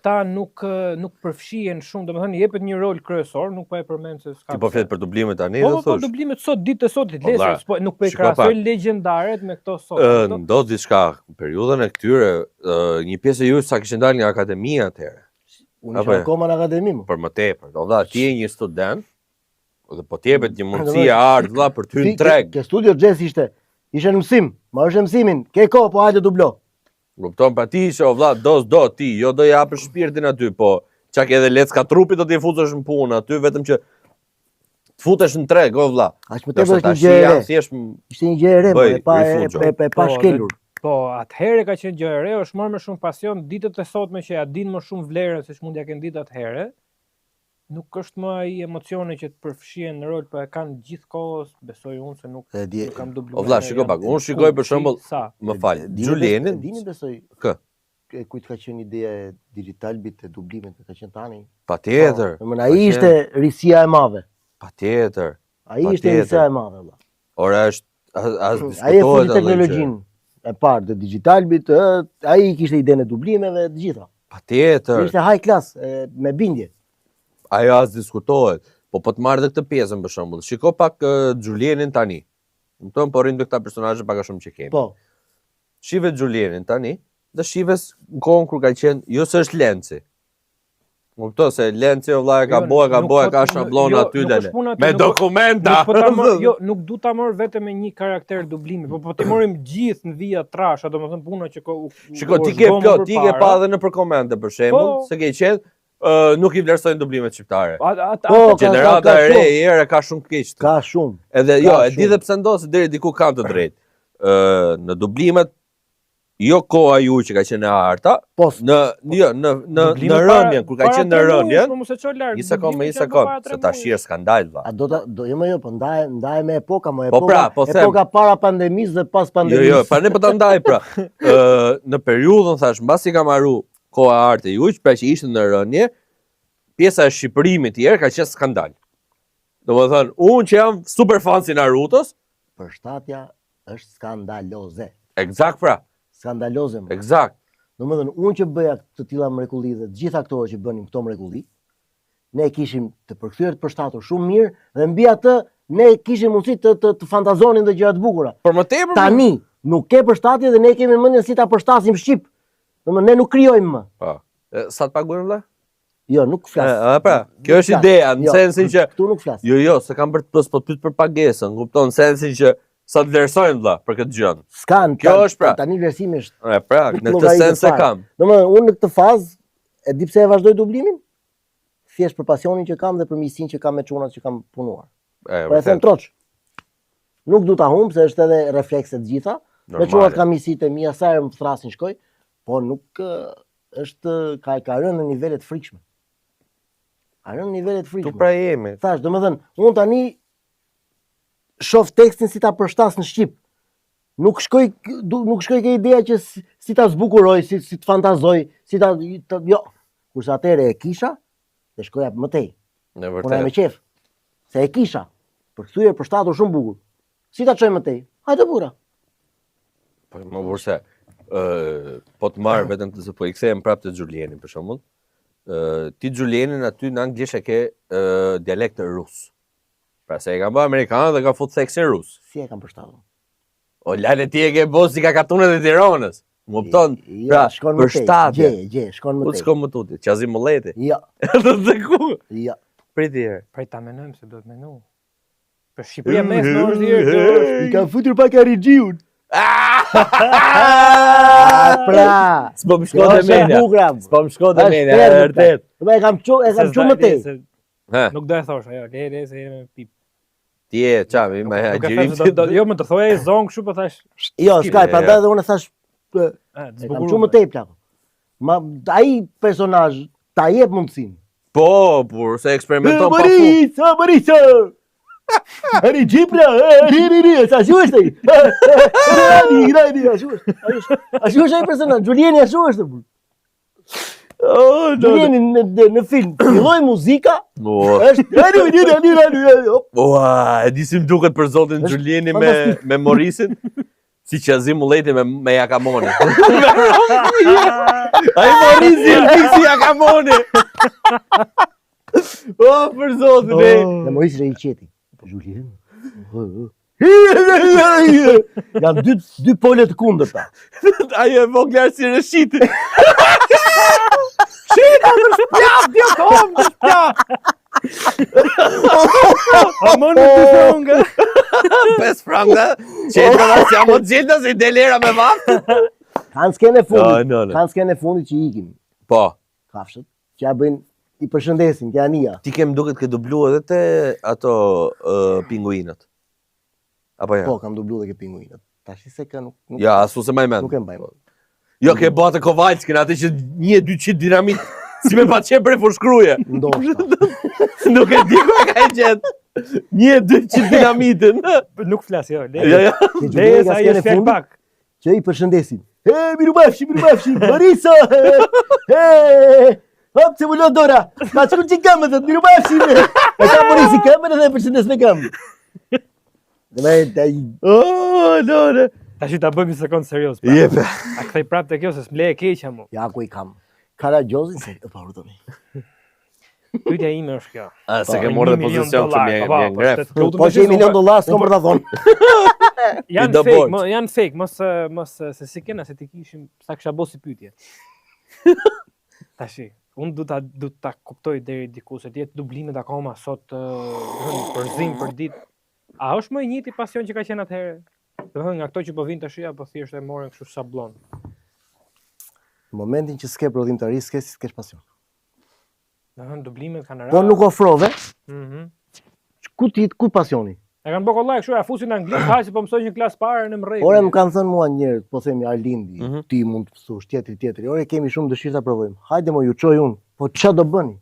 ata nuk përfshihen shumë, domethënë jepet një rol kryesor, nuk po e përmend se s'ka. Ti po flet për dublimet tani, do do thosh. Po dublimet sot, ditët e sotit, lezer, nuk po i krahasoj legjendaret me këto sot. Ndos diçka, periudhën e këtyre, një pjesë e jush sa kishin dalë nga akademia atëherë. Unë isha akoma në akademi më. Për më tepër, do valla ti je një student, dhe po t'jepet një mundësi e ardh valla për ty në treg. Ke studio jazz ishte në mësim, marrësh mësimin, ke kohë, po hajde dublo. Kupton, pa ti ishe, o vlla, do ti, jo do japësh shpirtin aty, po çka ke edhe lecka trupit do t'i futesh në punë aty, vetëm që t'futesh në treg, o vlla. Aq më tepër është një gjë e re. Ishte një gjë e re, pa shkelur. Po, atëherë ka qenë gjë e re, është marrë me shumë pasion, ditët e sotme që ja din më shumë vlerën se ç'mund ja kenë ditë atëherë. Nuk është më ai emocioni që të përfshihen në rol, po e kanë gjithkohës, besoj unë se nuk kam dubluar. O vlla, shiko pak, unë shikoj për shembull, më fal, Xhulienin. Dini besoj. Kë? Kujt ka qenë ideja e digitalbit e dublimit, ka qenë tani. Patjetër. Domethënë ai ishte risia e madhe. Patjetër. Ai ishte risia e madhe valla. Ora është as diskutohet. Ai e futi teknologjinë e parë të digitalbit, ai kishte idenë e dublimeve të gjitha. Patjetër. Ishte high class me bindje. Ajo as diskutohet, po të marrë dhe këtë pjesën për shembull. Shiko pak Xhulienin tani. Kupton, po rrim me këta personazhe pak a shumë që kemi. Po. Shive Xhulienin tani, dhe shives në kohën kur ka qenë, jo se është Lenci. Kupton se Lenci o vlla ka shablon aty dale. Me dokumenta. Nuk du ta marr vetëm me një karakter dublimi, po ti morim gjithë në vija trasha, domethënë puna që shiko, ti ke pa edhe në për komente për shembull, se ke qenë nuk i vlerësojnë dublimet shqiptare. Gjenerata e re e erë ka shumë keq. Ka shumë. Edhe jo, e di dhe pse ndosë deri diku kanë të drejtë. Në dublimet jo koha ju që ka qenë e arta, në rënjen, kur ka qenë në rënjen, një sekond, se ta shirë skandal, va. Jo, po ndaj me epoka, epoka para pandemisë dhe pas pandemisë. Jo, pa ne po ta ndaj, pra. Në periudhën, thash, mbasi ka marru koha arte juq, pra që ishte në rënje, pjesa e shqipërimit tjerë ka qenë skandal. Do më thënë, unë që jam super fan si Narutos, përshtatja është skandaloze. Eksakt pra. Skandaloze më. Eksakt. Do më thënë, unë që bëja të tilla mrekulli dhe gjithë aktorët që bënim këto mrekulli, ne kishim të përkthyer të përshtatur shumë mirë dhe mbi atë ne kishim mundësi të fantazonin dhe gjëra të bukura. Por më tepër tani nuk ke përshtatje dhe ne kemi mendjen si ta përshtasim shqip. Ne nuk krijojmë më. Po. Sa të paguajmë vëlla? Jo, nuk flas. Pra, kjo është ideja, në sensin që këtu nuk flas. Jo, se kam bërë po pyet për pagesën, kupton, në sensin që sa të vlerësojmë vëlla për këtë gjë. S'kan. Kjo është pra. Tani vlerësimi është. Pra, në këtë sens e kam. Domethënë, unë në këtë fazë e di pse e vazhdoj dublimin? Thjesht për pasionin që kam dhe për miqësinë që kam me çunat që kam punuar. Po e them troç. Nuk du ta humb se është edhe reflekse të gjitha. Me çunat kam miqësitë mia sa herë më thrasin shkoj. Po nuk është ka rënë në nivele të frikshme. Ka rënë në nivele të frikshme. Tu pra jemi. Thash, domethënë, unë tani shoh tekstin si ta përshtas në shqip. Nuk shkoj ke ideja që si ta zbukuroj, si të fantazoj, si ta jo. Kurse atëre e kisha, dhe shkoja më tej. Në vërtetë. Unë me qef. Se e kisha. Përkthyer përshtatur shumë bukur. Si ta çoj më tej? Hajde bura. Po më burse. Po të marrë vetëm të se po i kthehem prapë të Xhulienin për shembull. Ti Xhulienin aty në anglisht e ke dialekt rus. Pra se e ka bërë amerikanë dhe ka fut theksin rus. Si e kam përshtatur? O lale ti e ke bërë si ka katunet e Tiranës. Më kupton? Pra, përshtatje. Gje, shkon më tej. Po shkon më tuti, Qazi Molleti. Jo. Do të ku? Jo. Priti herë. Prej ta menojmë se do të menu. Për Shqipëria mes në është direkt. I ka futur pak Arigjiun. Pra, s'po më shkon dhe menja. S'po më shkon dhe menja, e vërtet. E kam çu më tej. Nuk do e thosh, ajo, le se jemi pip. Ti e çam, më ha gjirim. Jo më të thoj ai zon kështu po thash. Jo, s'ka, prandaj edhe unë thash kam çu më tej plako. Ma ai personazh ta jep mundsinë. Po, por se eksperimenton pa fund. Marisa. Ari Gjipra, sa është ai? Rani, ashtu është ai personazh, Xhulieni ashtu është. Xhulieni në film, filloi muzika, është Ua, e di si më duket për zotin Xhulieni me Morisin. Si qazim mulleti me jakamoni. Ai mori si jakamoni. O, për zotin e. Dhe Moris re i qeti. Julien. Janë dy pole të kundërta. Ajo e voglar si rëshiti. A mënë të franga. 5 franga. Qetra dhe si amo gjitha si delera me vaftë. Kanë skene fundit që ikim. Po. Kafshët. Që ja bëjnë i përshëndesin, që ania. Ti kem duket ke dublu edhe te ato pinguinët. Apo ja? Po, kam dublu dhe ke pinguinët. Tash se ka nuk Ja, asu se maj men. nuk e mbajmë. Jo, ke bate Kovalskin, atë që 1-200 dinamit, si me pa qenë prej fushkruje. Ndoshta. Nuk e di ku e ka e qenë. 1-200 dinamitin. Nuk flas, jo. Ja. Leje sa i është fjallë pak. Që i përshëndesin. Miru bafshi, Marisa! Hop, që më lënë dora! Ma që ku që kamë, dhe miru bafshi! E ka Morisi kamë, dhe përshëndes me kamë. Lore. Tash ta bëjmë një sekond serios. Jepe. A kthej prapë te kjo se s'mle e keqja mu. Ja ku i kam. Karagjozin se e paru tani. Pyetja ime është kjo. A se ke morë dhe pozicion që mje ngref. Po që $1 milion s'kom për ta thonë. Janë fake, mos se si kena se ti kishim sa kisha bo si pyetje. Tashi, unë du ta kuptoj deri diku se ti jetë dublimet akoma sot përzim për ditë. A është më i njëjti pasion që ka qenë atëherë? Do thënë nga këto që po vinë tash apo thjesht e morën kështu sablon. Në momentin që s'ke prodhimtari, s'kesh pasion. Do thënë dublimet kanë Po nuk ofrove. Mhm. Ku pasioni? E kanë bërë kollaj kështu, ja fusin në anglisht, haj se po mësoj një klasë parë në mrejtë. Ore më kanë thënë mua njerëz, po themi Arlindi, ti mund të mësosh tjetri. Ore kemi shumë dëshirë ta provojmë. Hajde mo ju çoj unë. Po ç'a do bëni?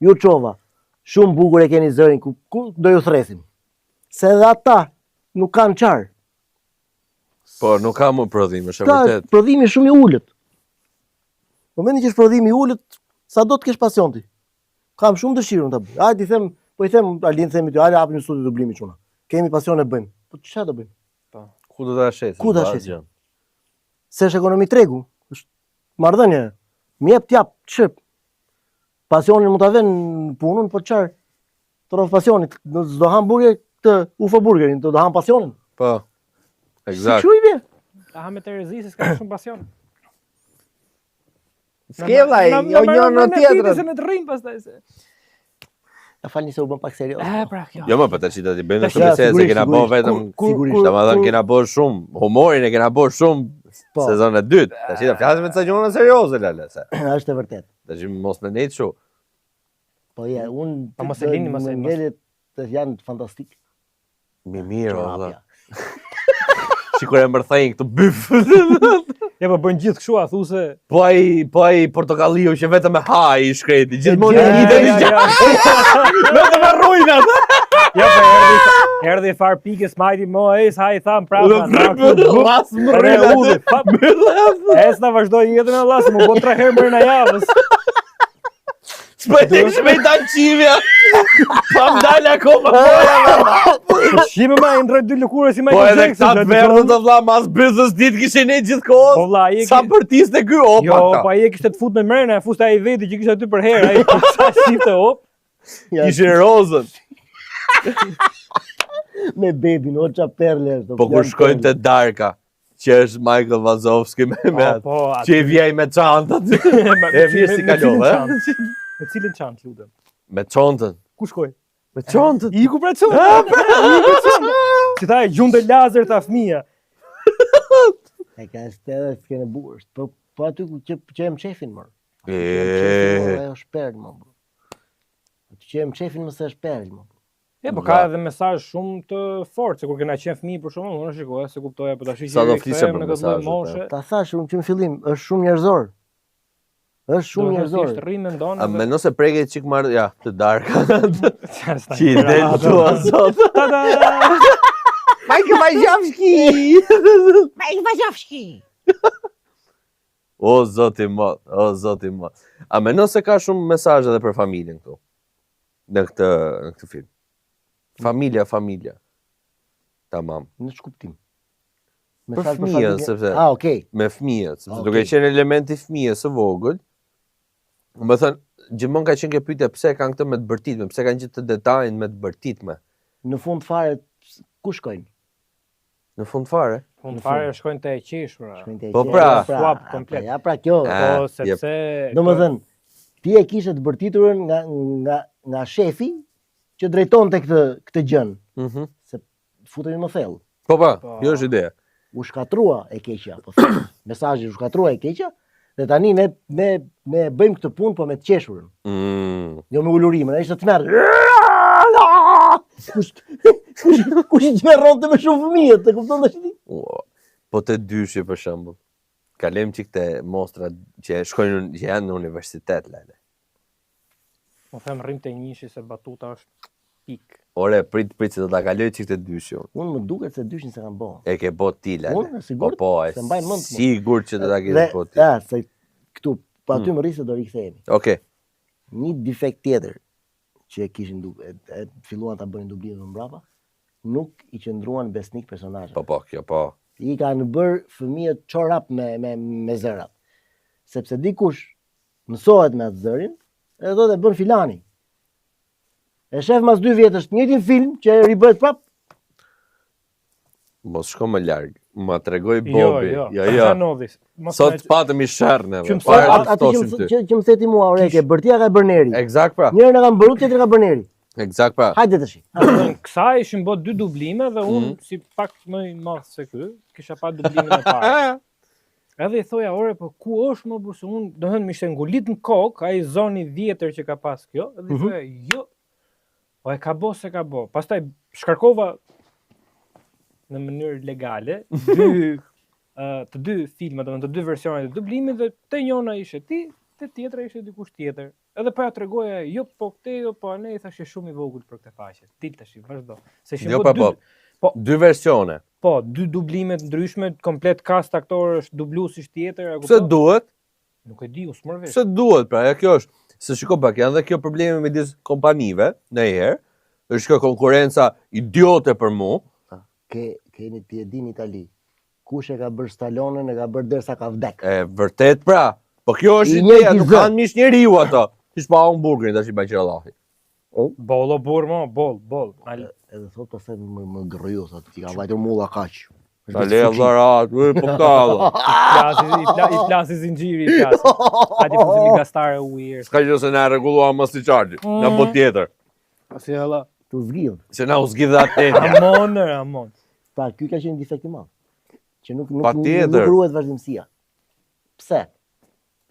Ju çova. Shumë bukur e keni zërin, ku do ju thresim? Se edhe ata nuk kanë qarë. Po, nuk ka më prodhim, është e Ka vërtet. prodhimi shumë i ullët. Momentin që është prodhimi i ullët, sa do të kesh pasion ti? Kam shumë dëshirë unë ta bëj. Hajde po i them Arlin themi ty, hajde hapim një studio dublimi çuna. Kemi pasion e bëjmë. Po çfarë do bëjmë? Ku do ta shesim? Ku ta shesim? Se është ekonomi tregu, është marrëdhënie. Më jep t'jap, ç'p. Pasionin mund ta vën punën, po çfarë? Trof pasionit, do hamburger të UFO burgerin, do ham pasionin. Po. Eksakt. Çu i bie? Ta ha me Terezi se s'ka shumë pasion. S'ke vllai, jo një në tjetrën. Se në të rrim pastaj se. Ta falni se u bën pak serioz. Pra kjo. Jo më për të qita ti bëjmë Tash, shumë se sigurisht, kena bërë vetëm sigurisht. domethënë kena bërë shumë humorin e kena bërë shumë Po. sezon e dytë. Tash ta flasim me ca gjëra serioze lale se. Është e vërtet. Tash mos më nejt kështu. Po ja, unë Po mos e lini, mos e- ngelet janë fantastik. Mirë valla. Çorapja. Sikur e mbërthejnë këtë byf. Ja po bën gjithë kështu a thu se Po ai portokalliu që vetëm me ha i shkreti, gjithmonë Ja, i ngjitet i ja, gjatë. Vetëm me rrujnat. ja po erdhi far pikë smajti mo sa i tham prapa. Llas më rrujnat. Es na vazhdoi jetën Allah se më bën 3 herë brenda javës. S'pëjtë me ta qivja. Pa m'dal akoma. Shime ma i ndroj 2 lëkure si Po Michael edhe Jackson. këta të verdhë të vlla mas bizës ditë kishin e gjithë Po kohës. vlla, ai Sa për tiste ky opa. Jo, po ai e kishte të fut me mrena, e fuste ai veti që kishte aty për herë, ai sa shifte op. Kishin rozën. Me bebin, o qa perle është. Po kur shkojnë te Darka, që është Michael Wazowski me atë, Po, që i vjej me çantat. E mirë si kalove, e? Me cilin çantë lutem? Me çantën. Ku shkoj? Me çantën. Iku pra çantë. Si tha, gjunde lazer ta fëmia. E ka edhe s'kene burë. Po aty ku që em qefin, mërë. E Ajo është perl, më bro. Aty që em qefin më se është perl, më bro. Po ka edhe mesazh shumë të fortë, se kur kena qenë fëmijë për shkakun, unë shikoja se kuptoja, po tash Sa do flisë për në këtë lloj mesazhet, moshe. Ta thash unë që në fillim, është shumë njerëzor. Është shumë njerëzor. Është rrimë ndon. A me nëse preke çik marr, ja, të Darka. Që Që i del tua sot. Michael Wazowski! O zoti mot, o zoti mot. A me nëse ka shumë mesazhe edhe për familjen këtu? Në këtë film. Familja. Tamam. Në ç'kuptim. Për fëmijën, sepse okay. Me fëmijët, sepse duke qenë elementi fëmijës së vogël, më thënë, gjithmonë ka qenë kjo pyetje pse kanë këtë me të bërtitme, pse kanë gjithë të detajin me të bërtitme. Në fund fare ku shkojnë? Në fund fare? Fund fare shkojnë te e qeshura. Po pra, swap komplet. Ja pra kjo. Po sepse domethënë ti e kishe të bërtiturën nga shefi që drejtonte këtë gjën. Se futemi më thellë. Po, kjo është ideja. U shkatrua e keqja, po them. Mesazhi u shkatrua e keqja dhe tani ne bëjmë këtë punë po me të qeshurën. Jo me ulurimën, ai ishte tmerr. Kush i merronte me shumë fëmijë, e kupton tash ti? Po të dyshi për shembull. Kalem që këte mostrat që janë në universitet, lale. Më them rrim të njëshi se batuta është pik. Ore, prit se do ta kaloj që këte dyshi. Unë më duket se dyshin se kanë bo. E ke bo ti, lale. Unë, sigur, se mbajnë mend. Sigur që do ta ke bo ti. Ja, se këtu, pa ty më rrisë do rikthehemi. Okej. Një defekt tjetër që e kishin filluan ta bënin dublimin më mbrapa, nuk i qëndruan besnik personazhet. Po, kjo po. I kanë bërë fëmijët çorap me zërat. Sepse dikush mësohet me atë zërin, edhe do të bën filani. E shef mas 2 vjetësh njëjtin film që ribëhet prap. Mos shko më larg. Ma tregoj Bobi. Jo. Sot patëm i sherrne. Atë që më theti mua, oreke, bërtia ka bërneri. Eksakt pra. Njërin e kanë bërut, tjetrin ka bërneri. Eksakt pra. Hajde tash. Kësaj ishin bë 2 dublime dhe unë si pak më i madh se ky, kisha pa dublimin e parë. Edhe i thoja, ore, po ku është më burse unë, domethënë më ishte ngulit në kokë, ai zoni vjetër që ka pas kjo, edhe i thoja, jo. Po e ka bo se ka bo. Pastaj shkarkova në mënyrë legale të dy filma, domethënë të 2 versione të dublimit dhe te njëna ishte ti, te tjetra ishte dikush tjetër. Edhe po ja tregoja, jo po këtë, jo po anë, i thashë shumë i vogël për këtë faqe. Dil tash, vazhdo. Se ishin po 2 versione. Po, 2 dublime të ndryshme, komplet cast aktorësh, dubluesish tjetër, Pse duhet? Nuk e di, u smër vesh. Pse duhet, pra, kjo është. Se shiko pak, janë dhe kjo probleme midis kompanive, ndonjëherë, është kjo konkurenca idiote për mua. Keni ti e din Itali. Kush e ka bërë Stallone, e ka bërë derisa ka vdek. E vërtet pra. Po kjo është ideja, nuk kanë mish njeriu ato. Ti s'pa hamburgerin tash i baqirallahi. Bollo burr, boll. Edhe thot po se më gërryu sa ti ka vajtur mulla kaq. Ta le vllarat, po kalla. I plasi zinxhiri i plasi. Hajde fuzimi gastare ujër. S'ka gjë se na rregulluam mos i çardi. Na po tjetër. Si halla. Tu zgjidh. Se na u zgjidh atë. Amon. Pa, ky ka qenë defekt i madh. Që nuk Patjetër. ruhet vazhdimësia. Pse?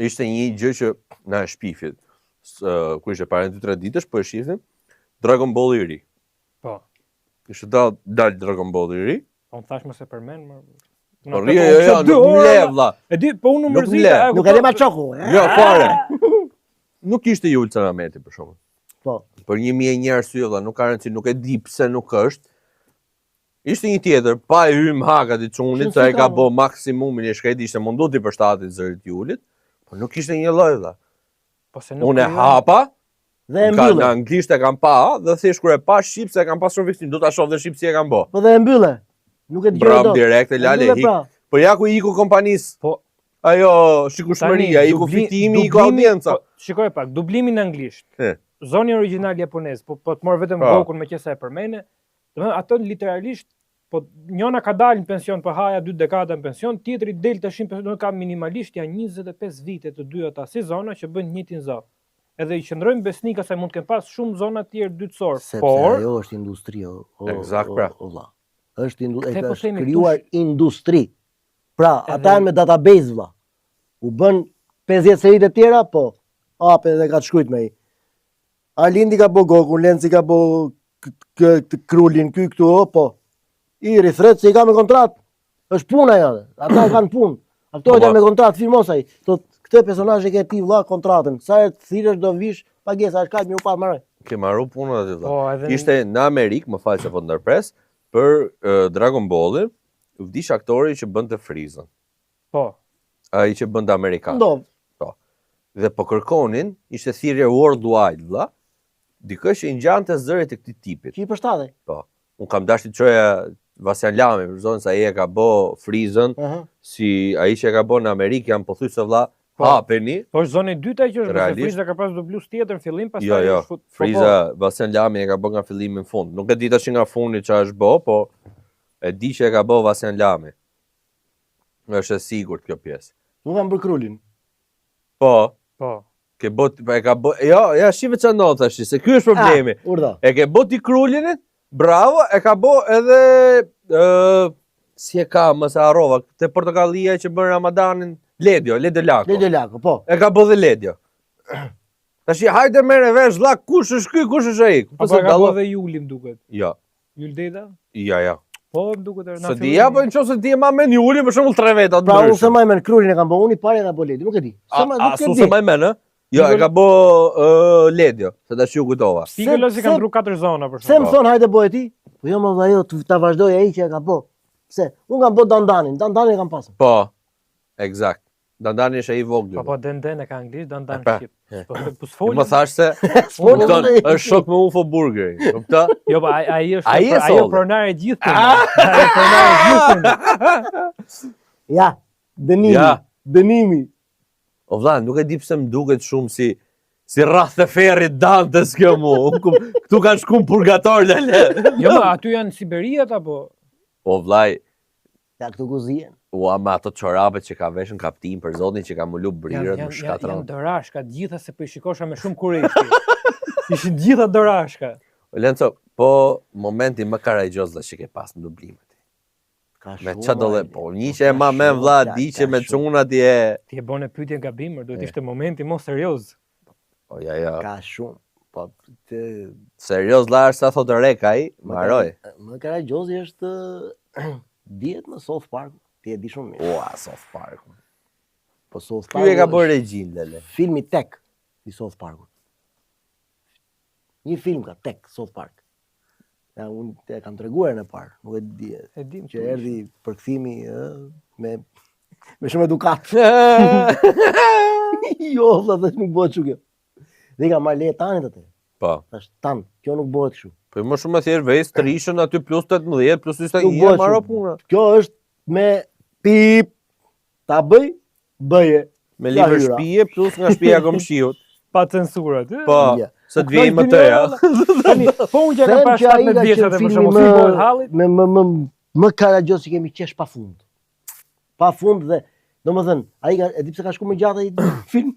Ishte një gjë që na e shpifit. Ku ishte para 2-3 ditësh, po e shifnim Dragon Ball i ri. Po. Ishte dal Dragon Ball i ri. Po më thash mos e përmend më. Po jo, nuk më le vlla. E di, po unë më mërzita. Nuk e le ma çoku. Jo, fare. Nuk ishte Jul Carameti për shkakun. Po. Për 1001 arsye valla, nuk ka rëndësi, nuk e di pse nuk është. Ishte një tjetër, pa e hym hakat i çunit, sa e ka bë maksimumin e shkretit, ishte mundu ti për shtatit zërit Julit, por nuk ishte një lloj valla. Po se nuk. Unë e hapa dhe e mbyllë. Në anglisht e kam pa, dhe thjesht kur e pa shqip se e kam pasur fiksim, do ta shoh dhe shqip si e kam bë. Po dhe e mbyllë. Nuk e dëgjoj dot. Brap direkt e lale hik. Po ja ku iku kompanisë. Po ajo shikueshmëria, iku fitimi, iku audienca. Shikoj pak, dublimin në anglisht. Zoni origjinal japonez, po të marr vetëm gokun me qesa e përmene. Domethënë ato literalisht po njëna ka dalë në pension për haja 2 dekada në pension, tjetri del tash në pension, ka minimalisht janë 25 vite të dy ata si zona që bën njëjtin zot. Edhe i qëndrojmë besnika se mund të kenë pas shumë zona të tjerë dytësor. Por ajo është industri. Eksakt pra. Është krijuar industri. Pra, ata janë me database vlla. U bën 50 seri të tjera, po hape dhe ka të shkruajt me ai. Alindi ka bo Goku, Lenci ka bo Krulin, ky këtu, po. I rithret se i ka me kontrat. Është puna ja. Ata kanë punë. Ato janë me kontrat, firmosaj. Këtë personazh e ke ti vlla kontratën. Sa herë thirrësh do vish, pagesa është kaq më u pa marrë. Ke marrë punën aty vlla. Ishte në Amerikë, më fal se po ndërpres, për Dragon Ball-in, u vdish aktori që bënte Freezën. Po. Ai që bënte amerikan. Po. Dhe po kërkonin, ishte thirrje worldwide vlla. Dikë që i ngjante zërit e këtij tipit. Që i përshtatej. Po. Un kam dashur të çoja Vasjan Lami, për zonë se ai e ka bo Frizën, si ai që e ka bo në Amerikë, janë pothuajse vlla hapeni. Po është zona e dytë që është, se Friza ka pas dublus tjetër në fillim, pastaj jo, Friza, Vasjan Lami e ka bo nga fillimi në fund. Nuk e di tash nga fundi që është bo, po e di që e ka bo Vasjan Lami. Është e sigurt kjo pjesë. Nuk kam bërë Krulin. Po. Po. E ka bo, ja shive që ndodh tash, se ky është problemi. Urdhë. E ke bo ti Krulinit, bravo, e ka bo edhe si e ka, mëse harrova, te portokallia që bën Ramadanin, Ledjo Lako. Ledjo Lako, po. E ka bo dhe Ledjo. Tash hajde merre vesh vlla, kush është ky, kush është ai? Apo e ka bo dhe Juli, m'duket. Jo. Jul Deda? Ja. Po, m'duket na. Se di apo nëse ti e ma men Juli, për shembull 3 veta të Pra ndryshëm. unë se më men Krulin e kam bo unë, i pari e ka bo Ledjo, nuk e di. Se më men, ë? Jo, e ka bo Ledjo, se tash ju kujtova. Pikëllosi kanë ndru 4 zona për Se më thon hajde bo e ti? Po jo më vlla jo, ta vazhdoj ai që e ka bo. Pse? Unë kam bo Dandanin e kam pasur. Po. Eksakt. Dandani është ai i vogël. Po Den e ka anglisht, Dan shqip. Po s'folën. Më thash se kupton, është shok me UFO Burgeri, kupton? Jo, po ai është Ai ai pronar e gjithë. Ai pronar e gjithë. Ja, dënimi. O vlla, nuk e di pse më duket shumë si rrath të ferrit Dantes kjo mu. Këtu kanë shku në purgator lele. Jo, ma aty janë Siberiat apo? Po vllai, Ja këtu ku zihen. ua me ato çorapet që ka veshën kaptin për zotin që ka mulu brirët më shkatron. Janë dorashka gjitha se po i shikosha me shumë kurreshti. Ishin gjitha dorashka. Lenco, po momenti më karajgjoz dhe që ke pas në dublimet. Me qa dole, po një që e ma me vlla, di që me quna ti e... Ti e bone pyetje gabimër, duhet ishte momenti mo serioz. O ja. Ka shumë. Po Serios larë sa thotë reka i, maroj. Më karagjozi është dihet në South Park. Ti e di shumë mirë. Ua, South Park. Po South Park. Ky e ka bërë regjin lele. Filmi Tek i South Parkut. Një film ka Tek South Park. Ja, unë e kam treguar në parë, nuk e di. E dim që erdhi përkthimi me shumë edukat. Jo, valla, tash nuk bëhet kështu kjo. Dhe ka marrë leje tanit atë. Po. Tash tan, kjo nuk bëhet kështu. Po më shumë thjesht vej strishën aty plus 18 plus 21 marrë puna. Kjo është me pip ta bëje. Me libër shtëpie plus nga shtëpia e komshiut. Pa censurat, Po, se të vijë më të ja. Po unë që ka pas 17 vjeçat e për shembull, si bëhet halli? Më karagjos që kemi qesh pafund. Pafund dhe domethënë, ai e di pse ka shku më gjatë ai film.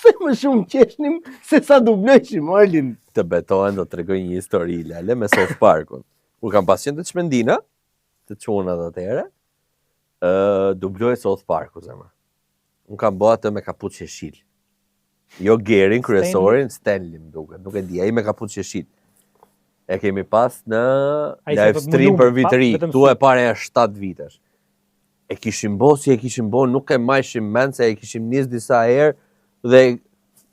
Se më shumë qeshnim se sa dublojshim, Arlin. Të betohen do të tregoj një histori lale me South Parkun. U kam pas qenë të çmendina, të çunat atëherë. Dubloj South Parku zemra. Unë kam bë atë me kapuç jeshil. Jo Gerin, kryesorin, Stanley më duket, nuk e di, ai me kapuç jeshil. E kemi pas në live stream për vitëri, tu e pare e 7 vitesh. E kishim bo si e kishim bo, nuk e majshim mend se e kishim nis disa herë dhe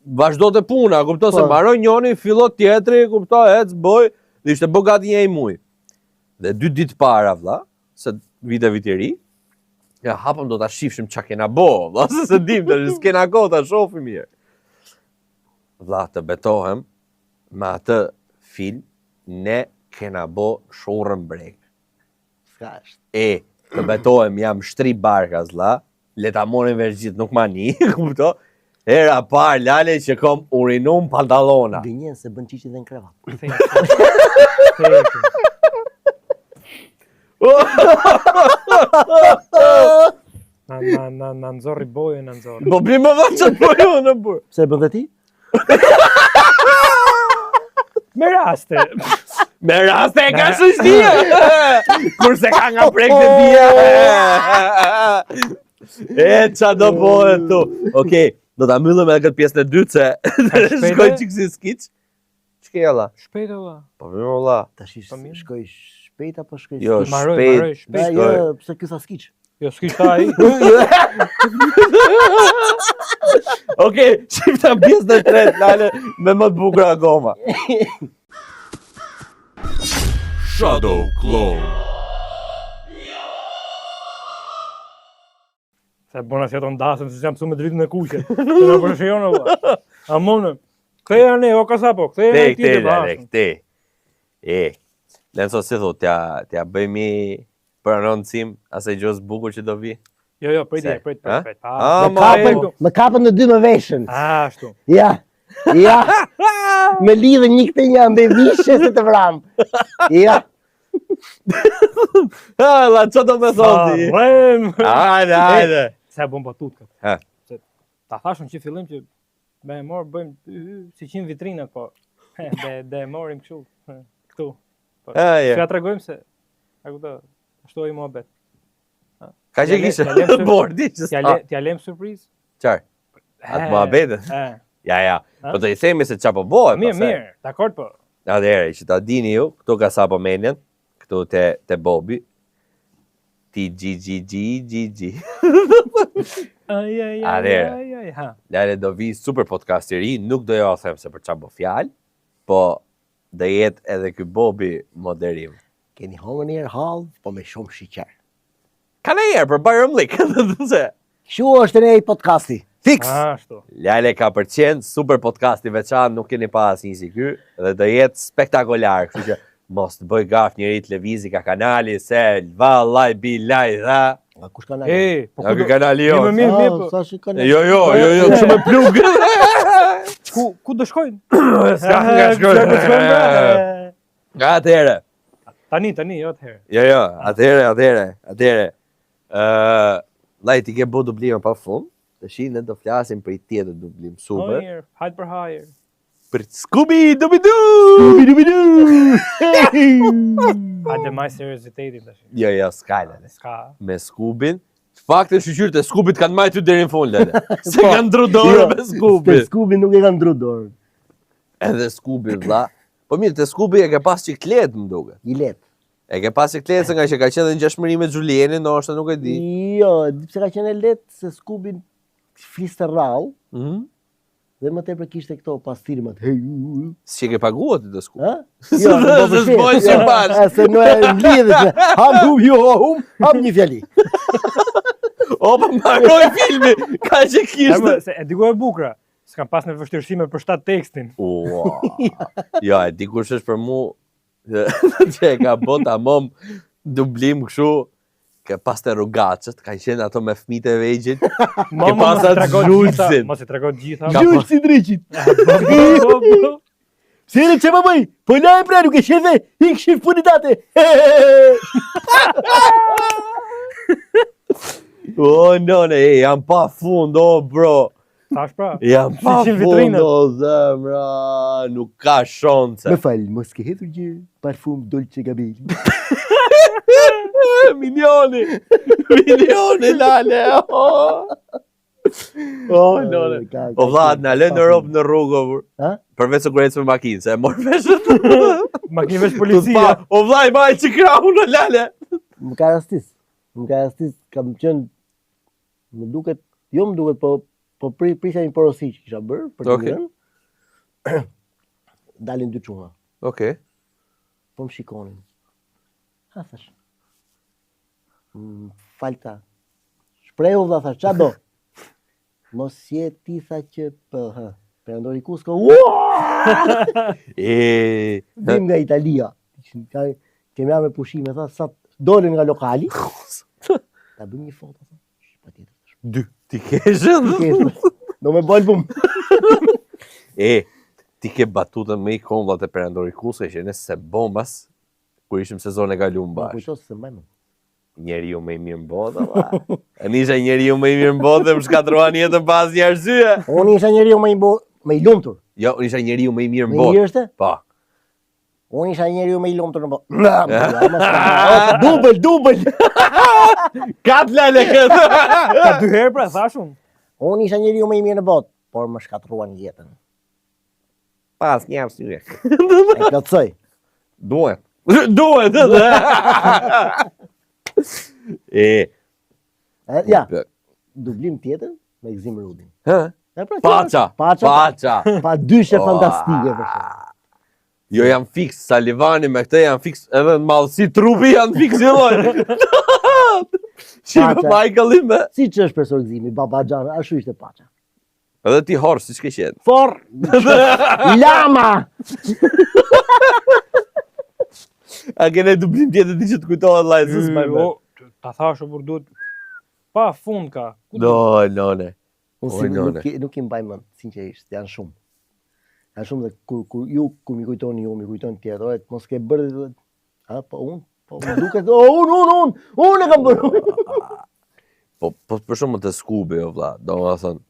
vazhdo të puna, kupto se mbaroj njoni, fillot tjetri, kupto, ec, boj, dhe ishte bo gati një muj. Dhe 2 ditë para, vlla, se vite vitëri, ja hapëm do ta shifshim qa kena bo, vlla, se dim të s'kena ko ta shofim mirë. Vlla, të betohem, me atë film, ne kena bo shurën breg. Ska është. Të betohem, jam shtri barkas, vlla, le ta morin vesh gjithë, nuk ma një, kupto? Era par, lale që kom urinum pantallona. Gënjen se bën qiqi dhe në krevat. Na nxorri bojën, na nxorri. Po bli më vënë që të bojën në burë. Pse bën dhe ti? Me raste. Me raste e ka shështia. Kurse ka nga prek të dhja. Qa do bojën tu. Okej, do ta myllëm edhe këtë pjesën e dytë se shkoj qikë si skic. Ç'ke jalla? Shpejt valla. Po mirë valla. Tash shkoj shpejt apo shkoj? Jo, shpejt. Jo, pse ky tha skiç? Jo, s'kish ta ai. Okej, shifta pjesën e tretë, lale, me më të bukur akoma. Shadow Clone. Se bona si ato ndasën, se jam pësu me dritën e kuqe. Se në përshion valla. Amonë. Ktheja ne, o kasapo, ktheja ne ti të bashkë. Kte. Lenso, si thu, t'ja bëjmë për anoncim asaj gjës bukur që do vi? Jo, prit. Më kapën në 2 më veshën. Ashtu. Ja. Me lidhe një këtë një mbe vishe se të vram. Ja. La, që do me thonë ti? Hajde. Se bëm batut këtë. Ta thashun që fillim që me bëjmë si 100 vitrinat, po dhe morim kështu, këtu. Që ja tregojmë se, ashtu i muhabet. Ka që kishe bordi që sa? T'ja lem surprizë? Qarë? Atë muhabetet? Ja. Po të i themi se qa po bëhet. Mirë, dakord po. Atëherë, që ta dini ju, këtu ka sa po menjen, këtu te Bobi, ti G. Atëherë, lale do vi super podcast i ri, nuk do jo them se për qa po fjalë, po dhe jetë edhe ky Bobi moderim. Keni hongër njerë halë, po me shumë shiqer. Ka në jerë për Bayern Munich, Shu është në podcasti. Fix! Ashtu. Lale ka përqenë, super podcasti veçan, nuk keni pas një si ky, dhe do jetë spektakular, kështu që mos të bëj gaf njëri televizi ka kanali, se vallaj bilaj dha. A kush kanali? A ky kanali jo. Mirë, po. Sa shi kanali? Jo, kështu me plugë. Ku do shkojnë? Ska shkojnë. Atëherë. Tani, jo atëherë. Jo, atëherë. Laj, ti ke bu dublime pa fund, të shi ne do flasim për i tjetër dublim super. Hajër, hajt për hajër. Për Scooby-Dooby-Doo! Hajde maj seriositetin të shi. Jo, s'ka. Me Scoobin. Faktin shqyqyrë të Scoobit kanë majtu deri në fund, lele. Se kanë ndru dorë me Scoobi. Te Scoobi nuk e kanë ndru dorë. Edhe Scoobi, vlla. Po mirë, te Scoobi e ke pas qiklet, më duke. I let. E ke pas qiklet se nga që ka qenë dhe në gjashmëri me Gjulienin, no është nuk e di. Jo, pse ka qenë e let se Scoobi fliste rrallë, dhe më tepër kishte këto pastirmat. Si që ke paguat të Scoobi? Ha? Jo, se s'bojnë që bashkë. Se në e mlidhe që ham një fjali. Opa, marroj filmi, ka që kishte. E diku e bukra, s'kam pas në vështirësime për shtat tekstin. Ja, e dikush është për mu, që e ka bota mom dublim këshu, ke pas të rrugacët, ka qenë ato me fmite e vegjit, ke pas atë Gjulsin. Mos i tregon gjitha. Gjulsin dreqit. Sire që më bëj, po na e pra nuk e shefe, i këshif punitate. None, jam pa fund, bro. Tash pra. Jam pa fund, zemra, nuk ka shonce. Me falë, mos ke hedhur gjë, parfum Dolce Gabbana. Milioni, lale. None. O vlad, në lënë në ropë në rrugë, përveç të grejtës me makinë, se e morë veshët. Makinë vesh policia. O vlad, ma e që krahu në lale. Më ka rastis, kam qenë, më duket, po prisja një porosi që kisha bërë, për të mirën, dalin 2 çuna. Okej. Po më shikonin. Ha, thash. Falta. Shprehu dha, thash, qa do? Mos je ti tha që Perandori Kusko. Vim nga Italia. Kemi me pushime, tha, sa dolin nga lokali. Ta bëjmë një foto. Dy, ti keshën? Do me bolbum. Ti ke batutën me i kombat e Perandori Kusko, që nëse bombas, kur ishim sezon e galum Ma bashkë. kujtos se mbajmë. Njeri ju me i mirë në botë, e nisha njeri ju me i mirë në botë dhe më shkatruan jetën pas një arsye. Unë isha njeri ju me i lumtur. Jo, unë isha njeri ju me i mirë në Me i botë. është? Pa. Unë isha njeri ju me i lumtur në botë. Dubël. Kat lale këtë. Ka 2 herë pra, thashun. Unë isha njeri ju me i mirë në botë, por më shkatruan jetën. Pas një arsye. E plotsoj. Duhet. Ja, dublim tjetër me Gzim Rudin. Paça. Pa dyshe fantastike. Jo jam fiks, Salivani me këte jam fiks, edhe në madhësi trupi janë fiks i lojnë. Shime Michael me. Si që është profesor Gzimi, Baba Gjan, ashtu ishte Paça. Edhe ti horë, si që ke qenë. For, lama! A kene dublim tjetër ti që të kujtohet lajzës më me? Ta thash për duhet pa fund ka. None. Unë nuk i mbaj mend, sinqerisht, janë shumë. Janë shumë dhe kur mi kujtoni ju, mi kujtoni tjetër, mos ke bërë, po unë duket, unë e kam bërë. Po për shumë të Scooby, o vlla, do më thënë,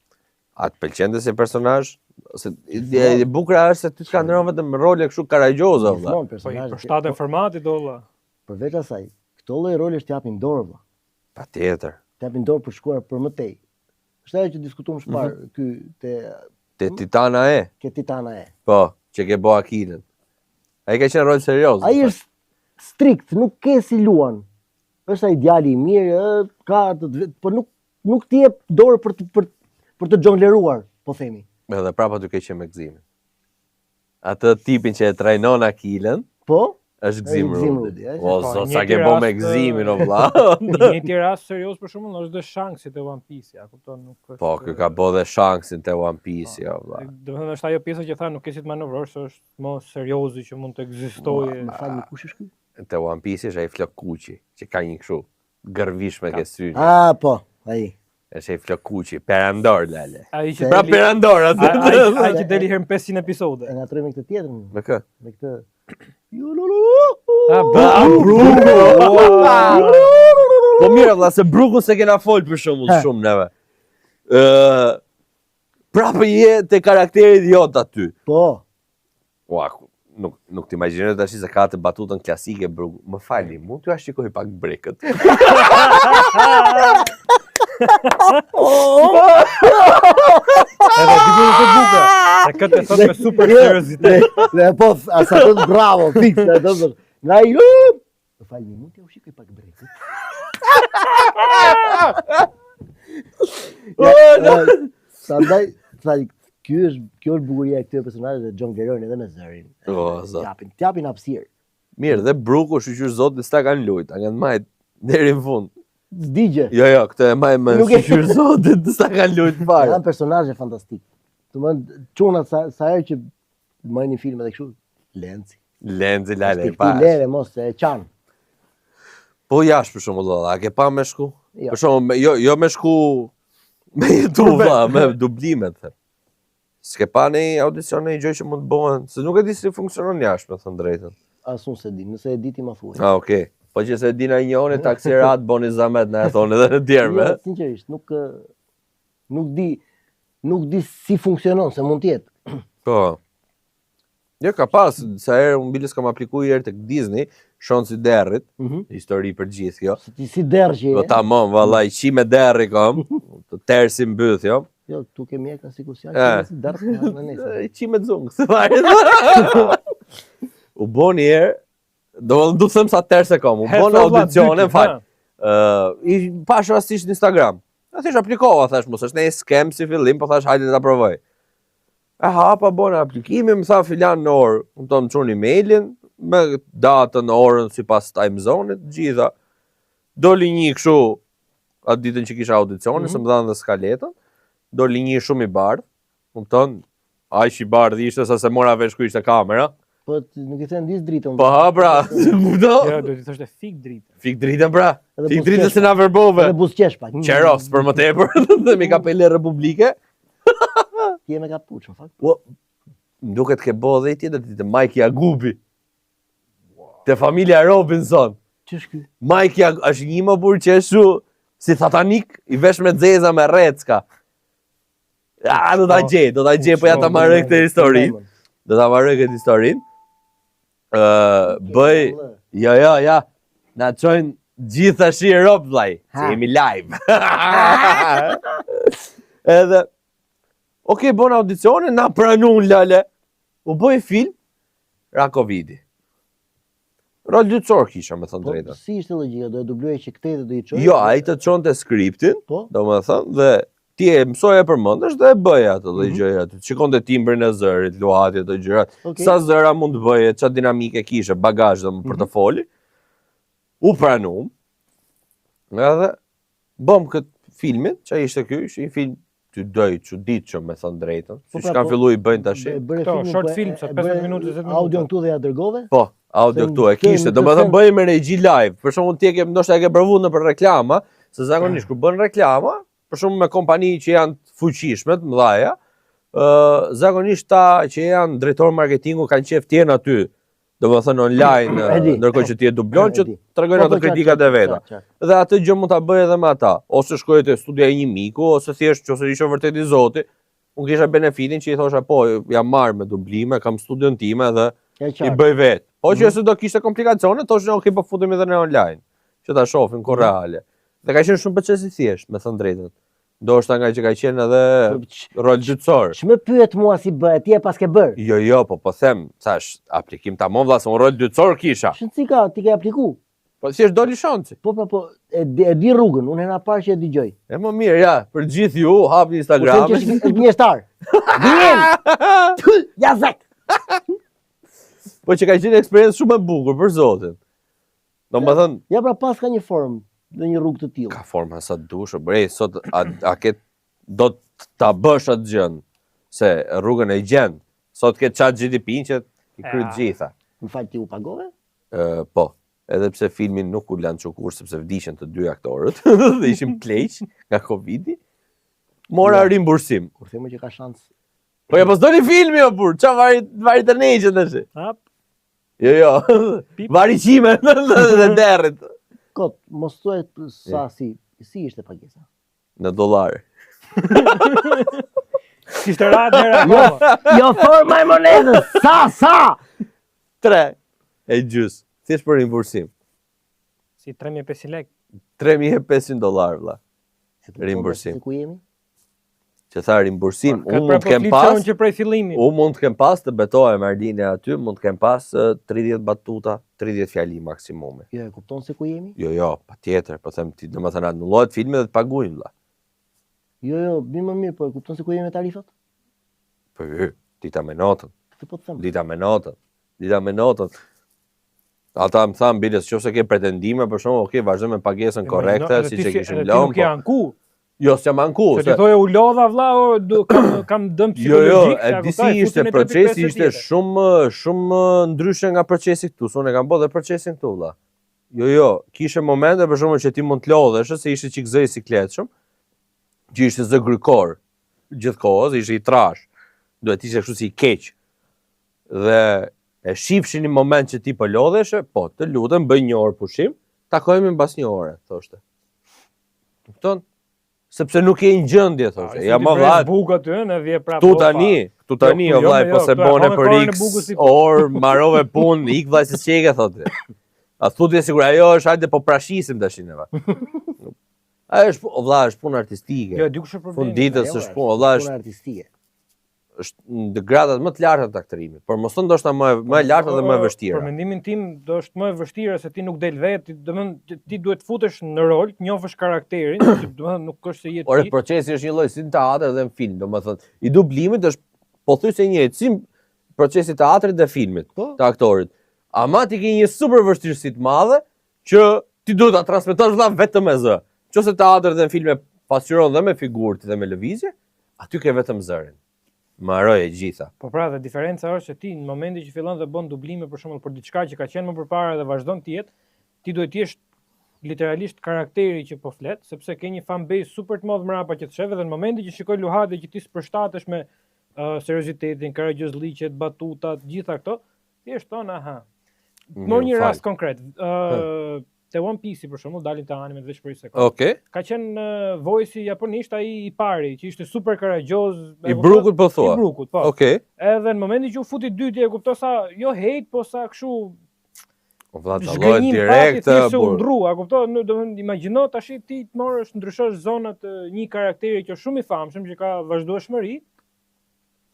a të pëlqente si personazh? Se e bukura është se ty të kanë rënë vetëm role kështu karagjoza, vlla. Po i përshtaten formatit, o vlla. Përveç asaj, këto lloj rolesh t'japin dorë, vlla. Patjetër. T'japin dorë për shkuar për më tej. Është ajo që diskutuam shpar, ky te Titana e. Ke Titana e. Po, që ke bo Akilën. Ai ka qenë rol serioz. Ai është strikt, nuk ke si luan. Është ai djali i mirë, po nuk t'i jep dorë për të xhongleruar, po themi. Edhe prapa ty ke qenë me Gzimin. Atë tipin që e trajnon Akilën, po? Është Gzim Rudi. O, zot, sa një ke tjetër bo me rast, Gzimin, o vlla. Një rast serios për shembull është The Shanks te One Piece, ja, kupton, nuk është. Po, ky ka bo dhe Shanksin te One Piece, o vlla. Domethënë është ajo pjesa që tha nuk ke si të manovrosh, se është më seriozi që mund të ekzistojë. Më falni, kush është ky? Te One Piece është ai Flok Kuqi, që ka një kështu gërvish me ke syri. Po, ai. Është ai Flok Kuqi, perandor lale. Ai që Pra perandor atë. ai që deli herë 500 episode. E ngatroj me këtë tjetër. Me kë? Me këtë. Po mirë valla, se Brukun se kena fol për shembull shumë neve. Prapë je te karakteri idiot aty. Po. Ua, nuk t'imagjinoj tash se ka të batutën klasike Bruku. Më falni, mund t'ju shikoj pak brekët. Edhe diku nuk e buka. Se këtë e thot me super seriozitet. Dhe po, asa thot bravo, fix, e thot. Nga i Më falni, mund t'ju shikoj pak brekët. Prandaj, kjo është bukuria e këtyre personazheve dhe xhonglerojnë edhe me zërin. O, zot. T'japin hapësirë. Mirë, dhe Bruku shqyr zotin s'ta kanë lujt, a kanë majt deri në fund. Zdigje. Jo, këtë e maj me shqyr zotin, s'ta kanë lujt fare. Janë personazhe fantastik. Domethënë çunat sa herë që marrin filma dhe kështu, Lenzi lale, pa. Lere mos e qan. Po jash për shembull, a ke pa me shku? Jo. Për shembull, jo me shku me YouTube, me dublimet. S'ke pa një audicion një gjë që mund të bëhen, se nuk e di si funksionon jashtë, me thënë drejtën. Asun se di, nëse e di ti ma thuaj. Okej. Po që se di na njëri taksirat boni zamet na e thonë edhe në tjerëve. Jo, sinqerisht, nuk di si funksionon, se mund t'jetë. Po. Jo, ka pas, sa herë unë biles kam apliku i herë tek Disney, shonë si derrit, histori për gjithë kjo. Si derë që Po tamam, valla, i qi me derri kam, të terë si mbyth, jo. Jo, tu ke mjek në sikur janë si derë në nesër. I qi me zungë, se varet. U bo një herë, do të them sa terë se kam, u bo në audicione, falë. I pash rastisht në Instagram. A thish aplikova, thash, mos është ne skem si fillim, po thash hajde ta provoj. E hapa bona aplikimin, më tha filan në orë, më të më qurni mailin, me datën, orën, si pas time zone-it, gjitha. Doli një këshu, atë ditën që kisha audicioni, se më dhanë dhe skaletën, doli një shumë i bardh, më të tonë, aq i bardh ishte, sa se mora vesh ku ishte kamera. Po, nuk i thënë disë dritën. Po ha, pra, se më do. Jo, do t'i thoshte fik dritën. Fik dritën, pra. Fik dritën se na verbove. Edhe busqesh pak. Qeros, për më tepër, dhe mi kapele republike. Ti e me ka puç, në fakt. Po, më duket ke bo dhe i tjetër të Mike Jagubi. Te familja Robinson. Që është ky? Mike është një më burë që është si satanik, i vesh me dzeza me recka. Do t'a gjej, po ja ta marrë këtë historin. Do t'a marrë këtë historin. Bëj, ja, na qojnë gjitha shi Rob vlaj, që jemi live. Edhe, okej, bon audicione, na pranun lale. U bëj film, ra Covidi. Rol dytësor kisha, me thënë drejta. Po, si ishte logjika, do e dubloje që këtej dhe do i qojë? Jo, a i të qonë të skriptin, do me thënë, dhe ti e mësoje përmëndësh dhe e bëje atë dhe i gjëje atë. Qikon të timbrin e zërit, luatje të gjërat. Sa zëra mund të bëje, qa dinamike kishe, bagazh dhe më portofoli. U pranum. Edhe, bëm këtë filmin, që ishte kjo, ishte një film ty doj çuditshëm me thënë drejtën. Siç kanë filluar i bëjnë tash. Short film sa 15 minutë 20 minutë. Audio këtu dhe ja dërgove? Po, audio këtu e kishte. Domethënë bëjmë me regji live. Për shembull ti ndoshta e ke provuar në për reklama, se zakonisht kur bën reklama, për shembull me kompani që janë të fuqishme, të mëdha, zakonisht ta që janë drejtor marketingu kanë qef të jenë aty. Domethënë online, ndërkohë që ti e dublon që tregojnë ato kritikat e veta. Dhe atë gjë mund ta bëj edhe me ata, ose shkoj te studia e një miku, ose thjesht nëse ishte vërtet i Zoti, unë kisha benefitin që i thosha po, jam marrë me dublime, kam studion time dhe i bëj vetë. Po që se do kishte komplikacione, thoshte okay, po futemi edhe në online, që ta shohim ku reale. Dhe ka qenë shumë proces i thjesht, me thënë drejtën. Ndoshta nga që ka qenë edhe rol dytësor. Ç'më pyet mua si bëhet, ti e pas ke bër? Jo, po them, thash, aplikim tamam vlla, se un rol dytësor kisha. Si ka, ti ke apliku? Po si është doli shanci. Po, e di rrugën, unë hera parë që e dëgjoj. E më mirë, ja, për gjithë ju, hapni Instagramin. Po gënjeshtar. Vjen. Ja zak. Po që ka qenë eksperiencë shumë e bukur për zotin. Domethënë, ja pra pas ka një formë në një rrugë të tillë. Ka forma sa dush, bre, sot do ta bësh atë gjën, se rrugën e gjen. Sot ke chat GDP që i kryt gjitha. Më fal ti u pagove? Po, edhe pse filmin nuk u lanë çukur sepse vdiqën të dy aktorët dhe ishim pleq nga Covidi. Mora rimbursim. Kur themi që ka shans. Po ja mos doli filmi o burr, çfarë vari të negjën tash. Hap. Jo. Vari qime në derrit. Kot, mos thuaj sa si ishte pagesa. Në dollar. Ishte radhë hera. Jo forma e monedës. Sa? 3 e gjys. Thjesht për rimbursim. Si 3.500 lekë. $3.500 vlla. Rimbursim. Ku jemi? Që tha rimbursim, unë mund të kem pas. Që prej fillimit. Unë mund të kem pas të betohem Ardine aty, mund të kem pas 30 batuta, 30 fjali maksimumi. Jo, e kupton se ku jemi? Jo, patjetër, po them ti, domethënë anullohet filmi dhe të paguajnë vlla. Jo, më mirë, po e kupton se ku jemi me tarifat? Po, dita me notën. Ti po të them. Dita me notën. Ata më thanë biles, nëse ke pretendime, për shembull, okay, vazhdo me pagesën korrekte, siç e kishim lënë. Nuk janë ku. Jo, s'jam anku. Se ti thoje u lodha vlla, kam dëm psikologjik. Jo, e di si ishte procesi, ishte shumë ndryshe nga procesi këtu. Unë e kam bërë dhe procesin këtu vlla. Jo, kishe momente për shembull që ti mund të lodhesh, se ishte çik zë i sikletshëm, që ishte zë grykor gjithkohës, ishte i trash. Duhet ishte kështu si i keq. Dhe e shifshin një moment që ti po lodhesh, po, të lutem bëj një orë pushim, takohemi mbas një ore, thoshte. Kupton? Sepse nuk je në gjendje thoshte. Ja më vllai. Buk aty në vje prapë. Tu tani o vllai, po se bone për X or marrove punë, ik vllai se çeke thotë. A thotë sigur ajo është hajde po prashisim tash neva. Ajo është vllai, është punë artistike. Jo, dikush është problemi. Funditës është punë, vllai, është artistike. Është në gradat më të larta të aktrimit, por mos ndoshta më e larta dhe më e vështira. Për mendimin tim do është më e vështirë se ti nuk del vetë, domethënë ti duhet të futesh në rol, të njohësh karakterin, domethënë nuk është se je ti. Ore procesi është një lloj si në teatr dhe në film, domethënë i dublimit është pothuajse njëjtë si procesi i teatrit dhe filmit, të aktorit. Ama ti ke një super vështirësi të madhe që ti duhet ta transmetosh vetëm me zë. Nëse teatri dhe filmi pasqyron dhe me figurë dhe me lëvizje, aty ke vetëm zërin. Maroj e gjitha. Po pra, dhe diferenca është që ti në momentin që fillon dhe bën dublime për shembull për diçka që ka qenë më përpara dhe vazhdon të jetë, ti duhet të jesh literalisht karakteri që po flet, sepse ke një fanbase super të madh mbrapa që të sheve dhe në momentin që shikoj luhade që ti s'përshtatesh me seriozitetin, karagjozliqet, batutat, gjitha këto, ti je thon aha. Mor një rast konkret. Te One Piece për shembull dalin te animet veç për një sekondë. Okej. Ka qenë voice-i japonisht ai i pari, që ishte super karagjoz. I brukut po thua. I brukut, po. Okej. Edhe në momentin që u futi dytje, e kuptoj sa jo hate, po sa kështu O vlla dallohet direkt. Ti u ndrua, kuptoj, domethënë imagjino tash ti të morësh ndryshosh zonat një karakteri që është shumë i famshëm, që ka vazhdueshmëri.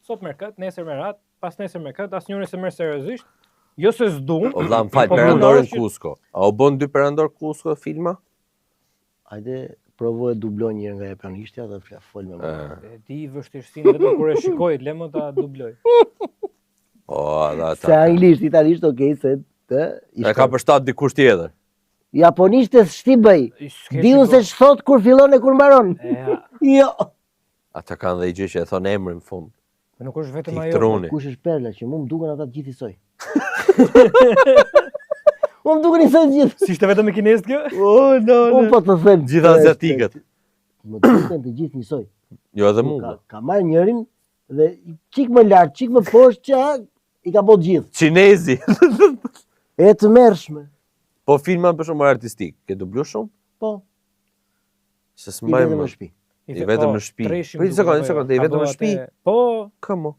Sot merr kët, nesër merr atë, pas nesër merr kët, asnjëri se merr seriozisht. Jo se s'dum. O vlla, më fal, perandorin Cusco. A u bën 2 perandor Cusco filma? Hajde, provoj të dubloj një nga japonishtja dhe fol me mua. Ti vështirësinë vetëm kur e shikoj, le më ta dubloj. O, ata. Se anglisht, italisht, okay, se e ka përshtat dikush tjetër. Japonishtes shti bëj. Diun se ç'thot kur fillon e kur mbaron. Jo. Ata kanë dhe i gjë që e thonë emrin në fund. Nuk është vetëm ajo. Tiktruni. Kush është Perla që mu më duken ata të gjithë i soj. Mu më duken i soj gjithë. Si ishte vetëm me kinezë kjo? Unë po të them. Gjithë asiatikët. Më duken të gjithë njësoj. Jo edhe mua. Ka marrë njërin dhe qik më lartë, qik më poshtë që i ka bot gjithë. Qinezi. E të mërshme. Po filma për shumë artistik. Ke dublu shumë? Po, Se i s'mbaj vetëm më. në shtëpi. I vetëm në shtëpi. Prit sekondë, i vetëm në shtëpi. Po, Këmo.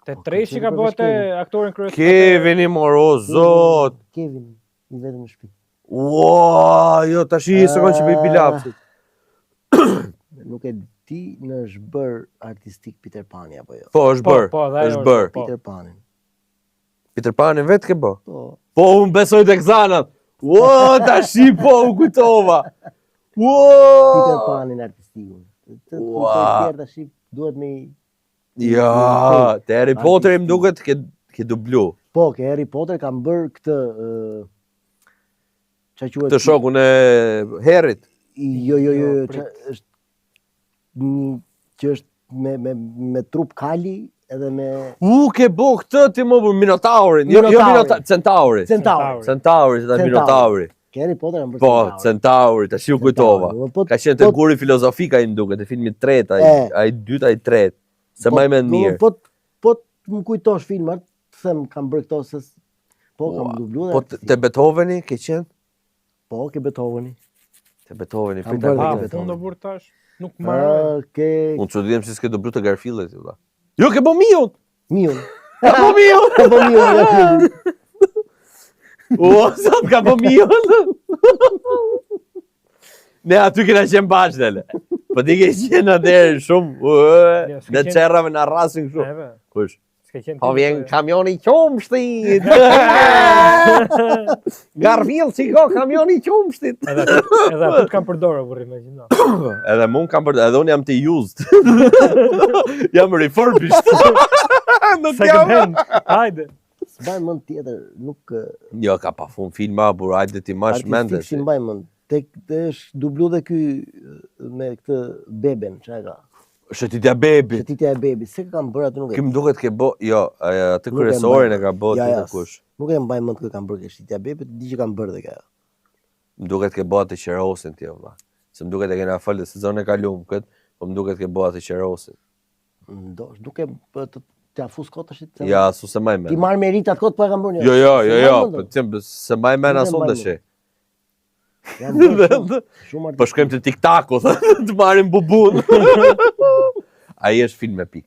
te Treshi ka bëhet aktorin kryesor. Kevin i moro, zot. Kevin, i vetëm në shtëpi. Ua, jo, tash i sekondë që bëj bilapsit. Nuk e di në është bërë artistik Peter Pani apo jo. Po, është bërë. Po, dhe ajo Është bërë. po. Peter Panin. Peter Panin vetë ke bë. Po, Po, unë besoj të këzanat. Ua, tash i po, u kujtova. Peter Ua. Panin artistikun. Të Ua. tjerë tash duhet me... Ja, te Harry Potter më duket ke dublu. Po, ke Harry Potter kam bërë këtë... Qa quhet? Të shokun e Harryt. Jo, është... Që është me trup kali edhe me... Ke bo këtë ti më për Minotaurin. Jo Minotaurin. Centauri. Centauri. Centauri, që ta Centauri. Minotauri. Ke Harry Potter kam bërë Po, Centauri. Centauri, tash u kujtova. Po, Ka qenë të guri filozofika i më duket, e filmi tret, ai dyta, ai tret. Se më me mirë. Po më kujtosh filmat, të them kam bërë këto se... Po, kam dublu dhe... Po te Beethoveni ke qenë? Po, ke Beethoveni. Te Beethoveni, Kam prita bërë Pa, Beethoveni. unë do burë tash. Nuk marrë. Ke... Unë çuditëm se s'ke dublu të Garfieldet ti valla. Jo, ke bo miun. Miun. Ka bo miun. Ke bo miun nga filmi. Sot ka bo miun. Ne aty kena qenë bashkë dele. Po ti ke qenë atëherë shumë, s'ke ne qenë- çerrave na rrasin kështu. Eve, Kush? s'ke qenë Po ti, vjen kamioni qumshtit. Garfield si ko kamioni qumshtit. Edhe aty të kam përdorë, burri me gjinda. Edhe mun kam për, edhe unë jam të used. Jam refurbished. Nuk Second jam. hand, hajde. S'baj mend tjetër, nuk... Jo, ka pa fund filma, bur, hajde ti mash Artistik mendes. si mbaj mend. Tek është dublu dhe ky me këtë beben, çka ka? Shëtitja bebi. Shëtitja e bebit, se kam bërë atë nuk e... Kim duket ke bo, jo, atë Nuk e kryesorin mbaj e ka bo Ja, ti ja, të kush. Nuk e mbaj mend kë kam bërë ke shëtitja e bebit, di që kam bërë dhe ka. Më duket ke bo atë qerosin ti, valla. Se më duket e kena falë sezon e kalum kët, po më duket ke bo atë qerosin. Duke t'ja fus kot është. Ja, su se maj Ti men. marr meritat kot po e kam bërë. Jo, po tim se maj men Nuk e asun mbaj tash. Shumë Po shkojmë te TikTok-u, të marrim bubun. Ai është film epik.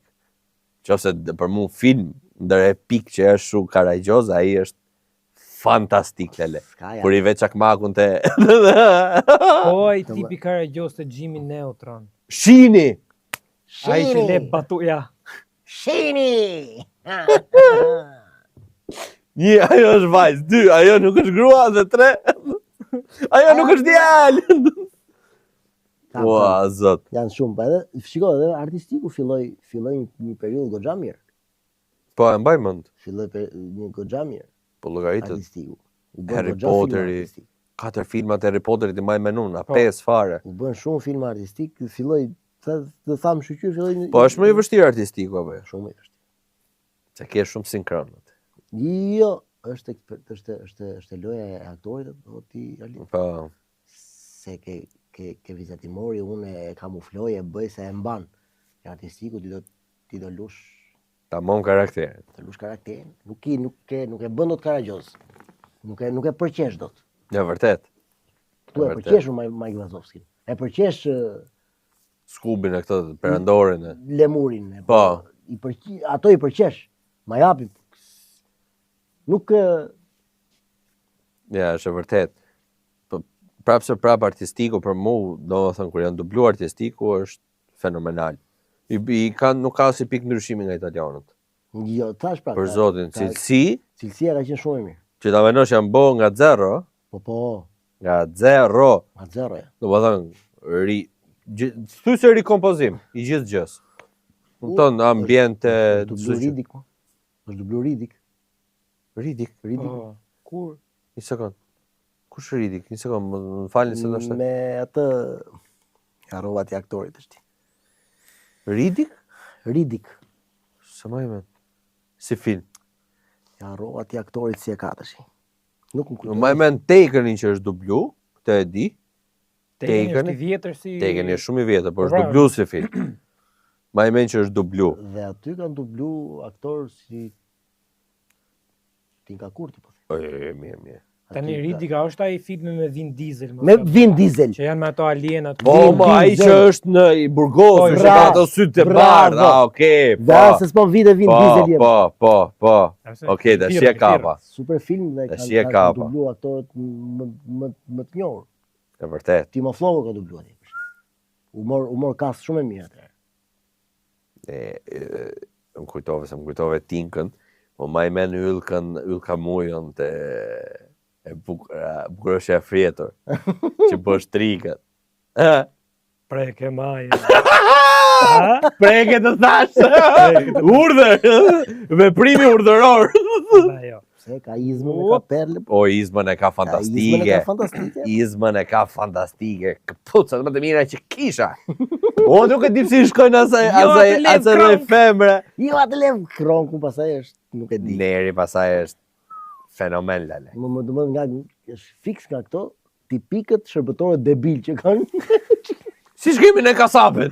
Qofse për mua film ndër epik që është shumë karagjoz, ai është fantastik lele. Kur i veç akmakun te Oj, tipi Karagjos të Jimmy Neutron. Shini. Ai që le batuja. Shini! Një, ajo është vajzë, 2, ajo nuk është grua, dhe 3. Ajo nuk është djalë. Ua, zot. Janë shumë, pa edhe, shiko, edhe artistiku filloi një periudhë goxha mirë. Po, e mbaj mend. Filloi një goxha mirë Po llogaritet. artistiku. U bën Harry goxha film Potteri. artistik. 4 filmat e Harry Potterit i mbaj menun, a Po. 5 fare. U bën shumë film artistik, filloi të tham shqyr filloi Po është më i vështirë artistiku apo jo? shumë i vështirë. Se ke shumë sinkronat. Jo, është loja e aktorit, po ti Ali. Po, Se ke vizatimori, unë e kamufloj, e bëj se e mban. E artistiku ti do lush, tamam karakterin. të lush karakterin. Nuk e bën dot karagjoz. Nuk e përqesh dot. Ja, vërtet. Tu e Vërtet. përqesh Mike Wazowski. E përqesh Skubin e këtë, perandorin e. lemurin. Po. Ato i përqesh. Ma japi. Nuk Ja, është e vërtet. Po, prap artistiku për mu, do më thënë, kur janë dublu artistiku, është fenomenal. Nuk ka si pik ndryshimi nga italianët. jo, thash pra. Për zotin, cilësi, Cilësia ka qenë shumë e mirë. që ta menosh janë bo nga 0, Po, nga 0, ma zero ja. do më thënë, thuj se rikompozim, i gjithë gjës. Në tonë, ambiente, Është dublu ridik, po. Është dublu ridik. Ridik, Po, kur? një sekund. Kush Ridik? Një sekund, më falni se do shtë. Me atë harrova ti aktorit është ti. Riddick? Riddick. Së më men. Si film. Ja harrova ti aktorit si e ka tash. Nuk më kujtoj. Më men Takenin që është dublu, këtë e di. Taken është i vjetër si... Taken është shumë i vjetër, por është dublu si film. Më men që është dublu. Dhe aty kanë dublu aktor si Tinka Kurti po. Mirë. Tani Riddick është ai filmi me Vin Diesel. Me Vin Diesel. Që janë me ato alienat. Po, ai që është në Burgos, që ka ato sytë të bardha, okay, po. Da, se s'po vite Vin Diesel jem. Po. Okej, tash e kapa. Super film dhe ka dublu aktorët më të njohur. E vërtet. Timo Flogo ka dubluar atje. Humor kas shumë e mirë atëherë. Më kujtove Tinkën, po më men Ylka Mujën të e bukur është e frietur, që po shtriket. Preke maje. Preke të thash! Urdhër! Veprimi urdhëror! Se ka izmën e ka perle. O, izmën e ka fantastike. Izmën e ka fantastike. Këpucat më të mira që kisha. O, nuk e di pse shkojnë asaj lloj femre. Jo, atë lev kronkun pasaj është, nuk e di. Neri pasaj është fenomen, lale. Më nga është fiks nga këto tipikët shërbëtorë debil që kanë. Si shkimi në kasapet.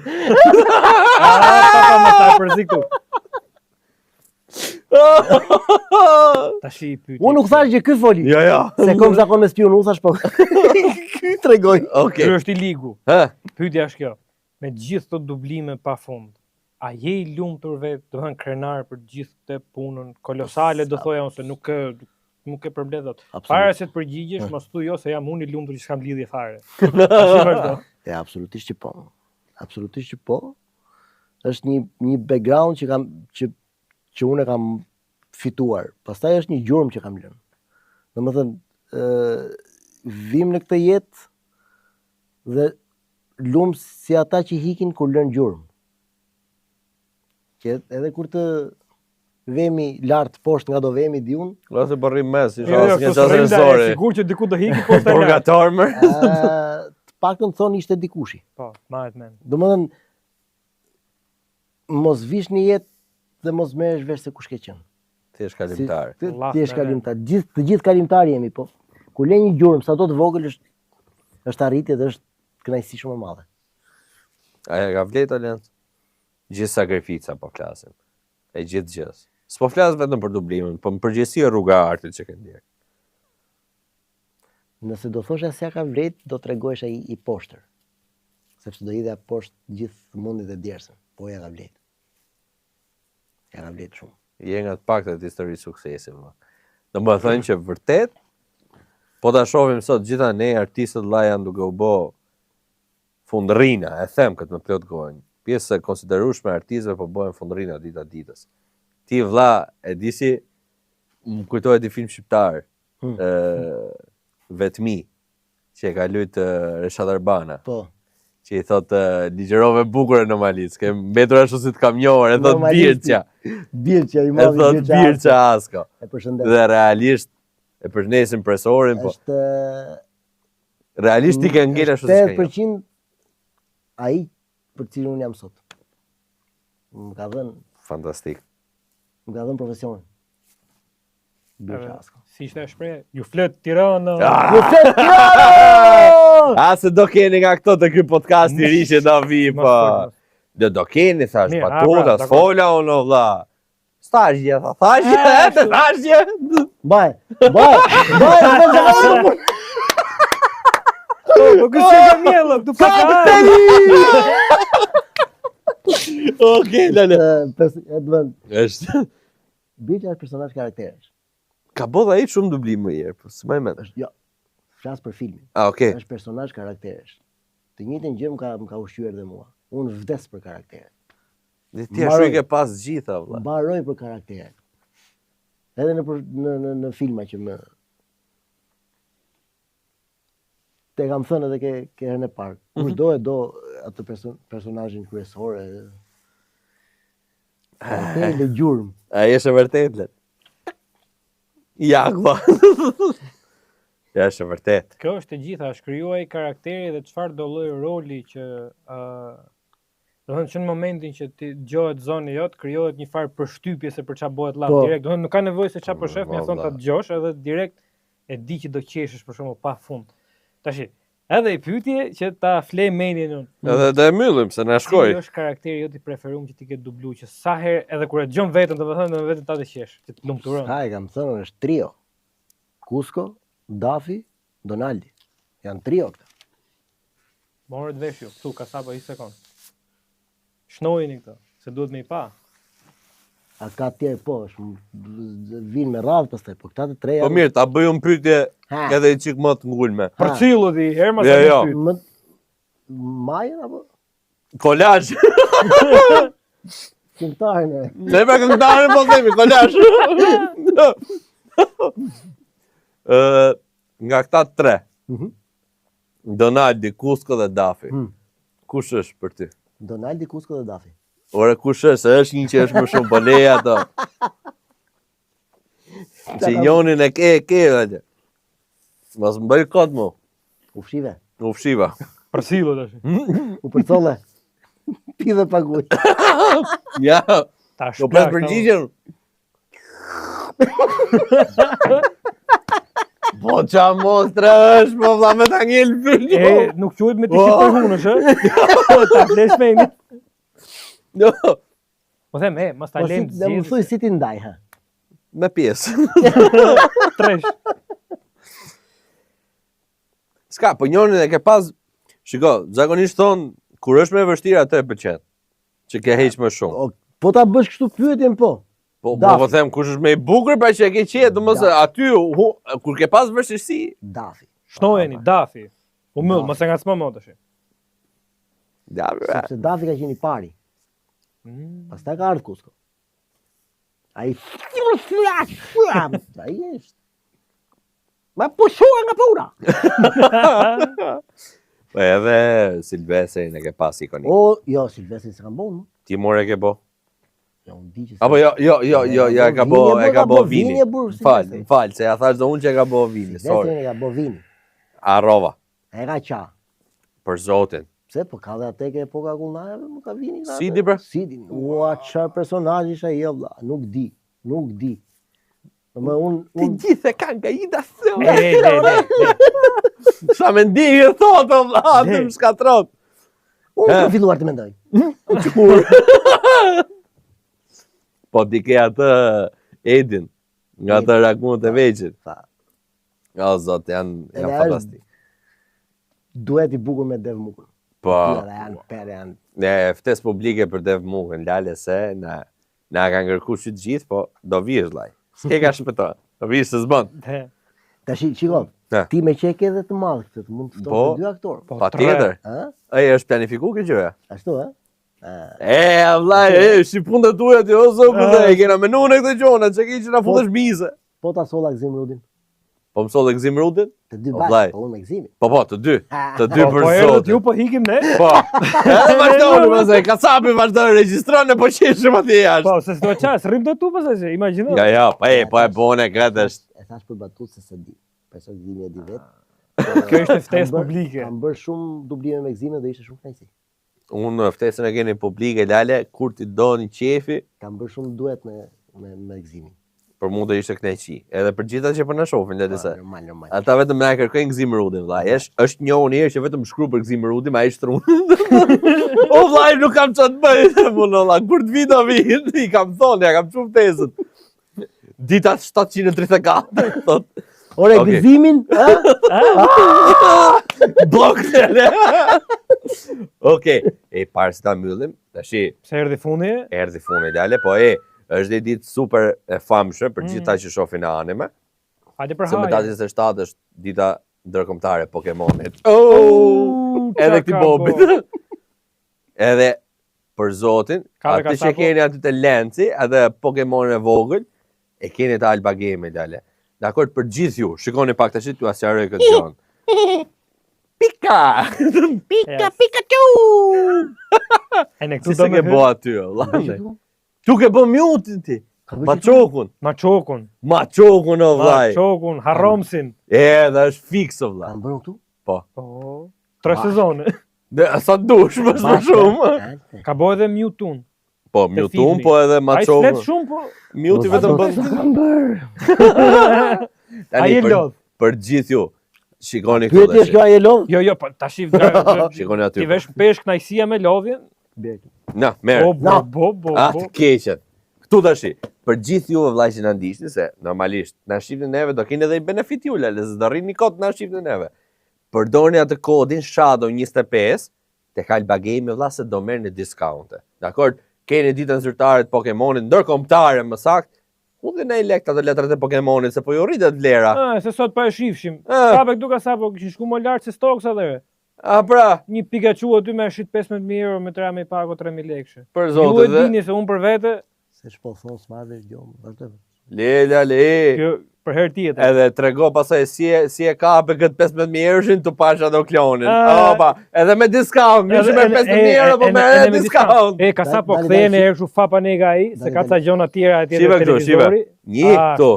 Pa më përzi këtu. Tashi pyetje. Unë nuk thash që ky foli. Jo. Se kom zakon me spion, unë thash po. Ky tregoj. Okej. Ky është i ligu. Pyetja është kjo. Me gjithë këto dublime pafund, a je i lumtur vetë, do të thënë krenar për gjithë këtë punën kolosale, do thoja ose nuk e përmbledh dot. Para se të përgjigjesh, mos thuaj jo se jam unë i lumtur që s'kam lidhje fare. E absolutisht që po. Absolutisht që po. Është një background që unë e kam fituar. Pastaj është një gjurmë që kam lënë. Domethënë, vim në këtë jetë dhe lumë si ata që hikin kur lënë gjurmë. Që edhe kur të vemi lartë poshtë nga do vemi di unë. Ose po rrim mes, isha s'ke ascensori. Sigur që diku do hiki poshtë. Purgatormer. Të paktën thonë ishte dikushi. Po, mahet men. Domethënë mos vish një jetë dhe mos merresh vesh se kush ke qenë. Ti je kalimtar. Ti je kalimtar. Të gjithë kalimtar jemi, po. Kur le një gjurmë sa do të vogël është arritje dhe është kënaqësi shumë e madhe. Aja ka vlerë talent. Gjithë sakrifica po flasim. E gjithë gjës. S'po flas vetëm për dublimin, po në përgjithësi rruga e artit që ke ndjer. Nëse do thosha se ka vlerë, do tregohesh ai i poshtër. Sepse do hidha poshtë gjithë mundit e djersën, po ja ka vlerë. Ja ka vlerë shumë. Je nga të paktat histori suksesi, vëlla. Domethënë që vërtet po ta shohim sot gjitha ne artistët vëlla janë duke u bë fundrrina, e them këtë me plot gojë. Pjesë e konsiderueshme e artistëve po bëhen fundrrina dita ditës. Ti vëlla e di si më kujtohet i film shqiptar, Vetmi, që e ka luajt Reshad Arbana. Po. Që i thot ligjerove bukur në Malic, ke mbetur ashtu si të kamnjohër, e thot Birqa. Birqa i madh. E thot Birqa Asko. E përshëndet. Dhe realisht e përshëndesin impresorin, po. Është realisht ti ke ngel ashtu si ka. 8% ai për cilin unë jam sot. Më ka dhënë fantastik. Më ka dhënë profesionin. Birqa Asko. Si ishte shpreh? Ju flet Tirana. Ju flet Tirana! A se do keni nga këto të ky podcast i ri që do vi, po. Do keni, thash, patuta, s'fola unë, vëlla. Stazhje, stazhje. Baj. Po kështë që mjellë, këtu pakari. Okej, lale. Është. Birqa është personazh karakteresh. Ka bodha ai shumë dublim më herë, po s'më mend. Jo. Flas për filmin. Okej. Është personazh karakteresh. Të njëjtën gjë më ka ushqyer dhe mua. Unë vdes për karaktere. Dhe ti ashtu i ke pas gjitha, vëlla. Mbaroj për karaktere. Edhe në filma që më te kam thënë edhe ke herën e parë. Kush do atë personazhin kryesor e në gjurmë. Ai është e vërtetë. Ja, kva. Ja, është e vërtet. Kjo është e gjitha, shkryuaj karakteri dhe çfarë do lloj roli që Do thënë që në momentin që ti dëgjohet zoni jot, krijohet një farë përshtypje se për çfarë bëhet llaf Po. direkt. Do thënë nuk ka nevojë se çfarë po shef, mjafton ta dëgjosh edhe direkt e di që do qeshesh për shembull pa fund. Tash, edhe i pyetje që ta flej mendjen unë. Edhe do e mbyllim se na shkoi. Cili është karakteri jot i preferuar që ti ke dublu që sa herë edhe kur e dëgjon veten, domethënë në veten ta të qesh, që të lumturon. Ha, e kam thënë, është trio. Cusco, Dafi, Donaldi. Janë trio këta. Morët vesh ju, këtu kasapa 1 sekond. Shnojini këto, se duhet me i pa. A ka tjerë po, vinë me radhë pastaj, po këta të treja. Po mirë, ta bëj unë pyetje Ha. edhe i çik më të ngulme. Për cilë di, herë ma Jo, sa jo. një pyet. Majën apo? Kolazh. Këngëtarin e. Ne me këngëtarin po themi kolazh. Nga këta 3. Mhm. Donaldi, Cusco dhe Dafi. Kush është për ty? Donaldi, Cusco dhe Dafi. Ore kush është? Është një që është më shumë boleja ato. Që njonin e ke atë. Mos më bëj kot mu. U fshive. U fshiva. Për cilë tash. U përcolle. Pi dhe paguaj. Ja. Ta Do pres përgjigjen. Po qa mostra është, po vlla me ta ngel pyetje. E, nuk quhet me të shqip për hunësh, ë? Ta flesh me një. Jo, Po them, mos ta Po lëm si, dhe më thuj si ti ndaj, ha. me pjesë. tresh. Ska, po njonin e ke pas, shiko, zakonisht thon, kur është me vështirë atë e pëlqen. Që ke heq më shumë. Po ta bësh kështu pyetjen po. Po Dafi. po them kush është më i bukur pa që e ke qetë, domosë aty kur ke pas vështirësi. Dafi. Shnojeni, Dafi. U myll, mos e ngacmo më tash. Ja, Sepse Dafi ka qenë i pari. Pastaj ka ardhur Cusco. Ai është. Ma pushua nga puna. Po edhe Silvestrin e ke pas ikonik. O, jo, Silvestri s'ka bon. Ti more e ke bo? Jo, unë di që. Apo jo, e ka bo Vini. Fal. Fal, se ja thash do unë që e ka bo Vini, sorry. Silvestri e ka bo Vini. Arrova, E ka qa. për zotin. Pse, po ka dhe atë ke epoka kullnajave, më ka Vini. Sidi, bre? Sidi. Ua, çfarë personazh isha ai valla, nuk di. Ti gjithë e kanë ka i da Le. Sa me ndihë e thotë, o vla, të më shkatrot. Unë kam filluar të mendoj. Po ti ke atë Edin, nga të rakunët e veqit. O, zot, janë fantastik. Duhet i bukur me Dev Mukën. Po, Janë. ne ftes publike për Dev Mukën, lale se na ka ngërku që të gjithë, po do vish, laj. S'ke ka shpëto, do vish se zbën. Tash, shiko, ti me qek edhe të madh këtë, mund të Po. ftosh 2 aktorë. Pa tjetër. Ë? Ai është planifiku këtë gjëja. Ashtu, ë? Vllai, si punët tuaja ti o zot, e kena menuar në këtë gjona, çka ke që na futesh mize. Po ta solla Gzim Rudin. Po më solle Gzim Rudin? Të dy O, bashkë, vllai. po unë me Gzimin. Po, të dy. Të dy për Po erdhët zotin. ju, po hikim ne. Po. Edhe vazhdoni, mëse, kacapi vazhdoni regjistron e po qeshëm atje jashtë. Po, se s'do qas, rrim do tu pasaj se, imagjino. Ja, po e bone këtë është. E thash për batut se se di. Përso Gzimi e di vetë. Kjo ishte ftesë publike. Kam bërë shumë dublime me Gzimin dhe ishte shumë kënaqësi. Unë ftesën e keni publike, lale, kur ti do një qefi, Kam bërë shumë duet me Gzimin. për mu do ishte kënaqësi. Edhe për gjitha që për në shofin, le të se. Normal. Ata vetëm na kërkojnë Gzim Rudin, vllai. Është një njëri që vetëm shkruaj për Gzim Rudin, ai shtrun. O vllai, nuk kam çfarë të bëj. Valla, kur të vi do vi, i kam thonë, ja kam çuar tezën. Dita 734, thot. Ore, Okej. Gzimin, Blok tele. Okej, e parë si ta mbyllim, tashi Se erdhi fundi, erdhi fundi lale, po është një ditë super e famshme për gjithë ata që shohin anime. hajde për Se më hajde. 27 është dita ndërkombëtare e Pokemonit. Oh! Edhe këti bobit. Edhe për zotin, Ka dhe atë që kasapo. keni aty të Lenci, edhe Pokemon e vogël, e keni të Alba Game lale. Dakor, për gjithë ju, shikoni pak tash t'ju asjaroj këtë gjën. Pika! Pikachu! E ne këtu Si do se ke me bo aty, vllai. Tu ke bë mutin ti. Ma çokun, Machokun, o vllai. Machokun, Harromsin. Dhe është fiks o vllai. kam bërë këtu? Po. Po, 3 sezone. Sa dush, më shumë. Ka bo edhe Mewtwo. Po, Mewtwo, po edhe Ai Machova. flet shumë, po. Mewtwo vetëm bën. Ai e lodh. Për gjithë ju, shikoni Pyetje këtu. është kjo ai e lodh? Jo, po tash Shikoni aty. ti vesh pesh kënaqësia me lodhjen. Na, merr. Bo. Të keqen. Këtu tash, për gjithë ju vëllai që na ndiqni se normalisht na shihni neve do keni edhe benefit ju, lezë do rrini kot na shihni neve. Përdorni atë kodin Shadow 25 tek Alba Game vëlla se do merrni discounte. Dakor? Keni ditën zyrtare të Pokemonit ndërkombëtare më saktë. Hundin e lekt ato letrat e Pokemonit se po ju rritet vlera. Se sot pa e shifshim. Sapo duka sapo kishin shku më lart se stoksa dhe. Pra, Një Pikachu aty me shit 15.000 euro me tra me pago 3.000 lekë. për Ju e zotë dhe. dini se unë për vete, Se shpo thon s'marrë gjom, vërtet. Le. kjo për herë tjetër. Edhe trego pasaj si e kape këtë 15.000 euroshin të pasha do klonin. Ah. Opa, edhe me discount, mirë që me 15.000 euro, po me edhe discount. Ka sa po kthehen e herë shu fapa nega ai, se ka ca gjona tjera atje Shive te këtu, televizori. Një këtu. Ashtu.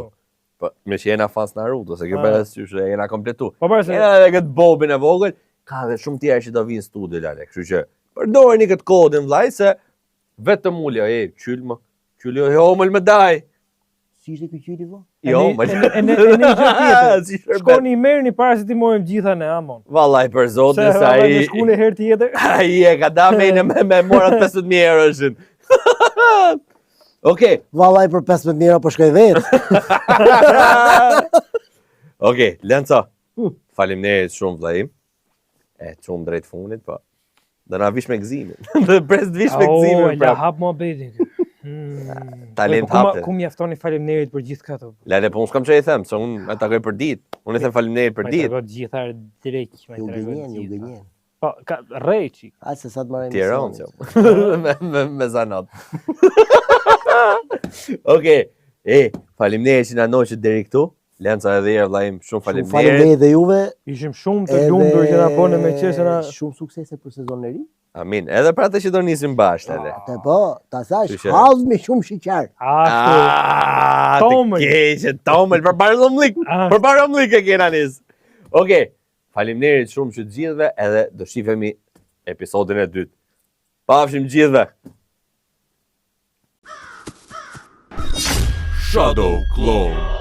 Po, me që jena fans Naruto, se kjo për sysh e jena kompletu. Po para se Jena edhe këtë bobin e vogël, ka dhe shumë tjerë që do vinë studio, lale. Kështu që, përdojni këtë kodin, vllai, se vetëm ulja, qylja, homël me daj. Si ishte ky qyri po? Jo, e një gjë tjetër. Shkoni i merrni para se ti morëm gjitha ne amon. Vallaj për zotin se ai ai shkune herë tjetër. ai e ka da me me morat 15.000 euroshin. Okej. Vallaj për 15 euro po shkoj vetë. Okej, Lenca. Faleminderit shumë vllai. E çum drejt fundit, po. Do na vish me gëzimin. Do pres të vish me gëzimin La prap. hap mohabetin. Talent hapte. Ku mjaftoni faleminderit për gjithë këto. Lale, po unë s'kam që i them, se unë e takoj për ditë. Unë i them faleminderit për ditë. Po gjitha drejt, më Ju tregon gënjen, ju gjitha. gënjen. Po ka rreçi. Aq se sa të marrë Tiranë, emisionin. me zanat. Okej, faleminderit që na noqët deri këtu. Lenca edhe herë vllaim, shumë faleminderit. Faleminderit dhe juve. Ishim shumë të lumtur që na bënë me qesëra. Shumë suksese për sezonin e ri. Amin. Edhe për atë që do nisim bashkë edhe. Atë po, ta thash, Qyshe. hazmi shumë shiqar. Ashtu. Tomël. Të keqe, Tomël, për barëllumlik. Për barëllumlik e kena nis. Okej, faleminderit shumë që të gjithëve, edhe do shifemi episodin e dytë. Pafshim gjithëve. Shadow Clone.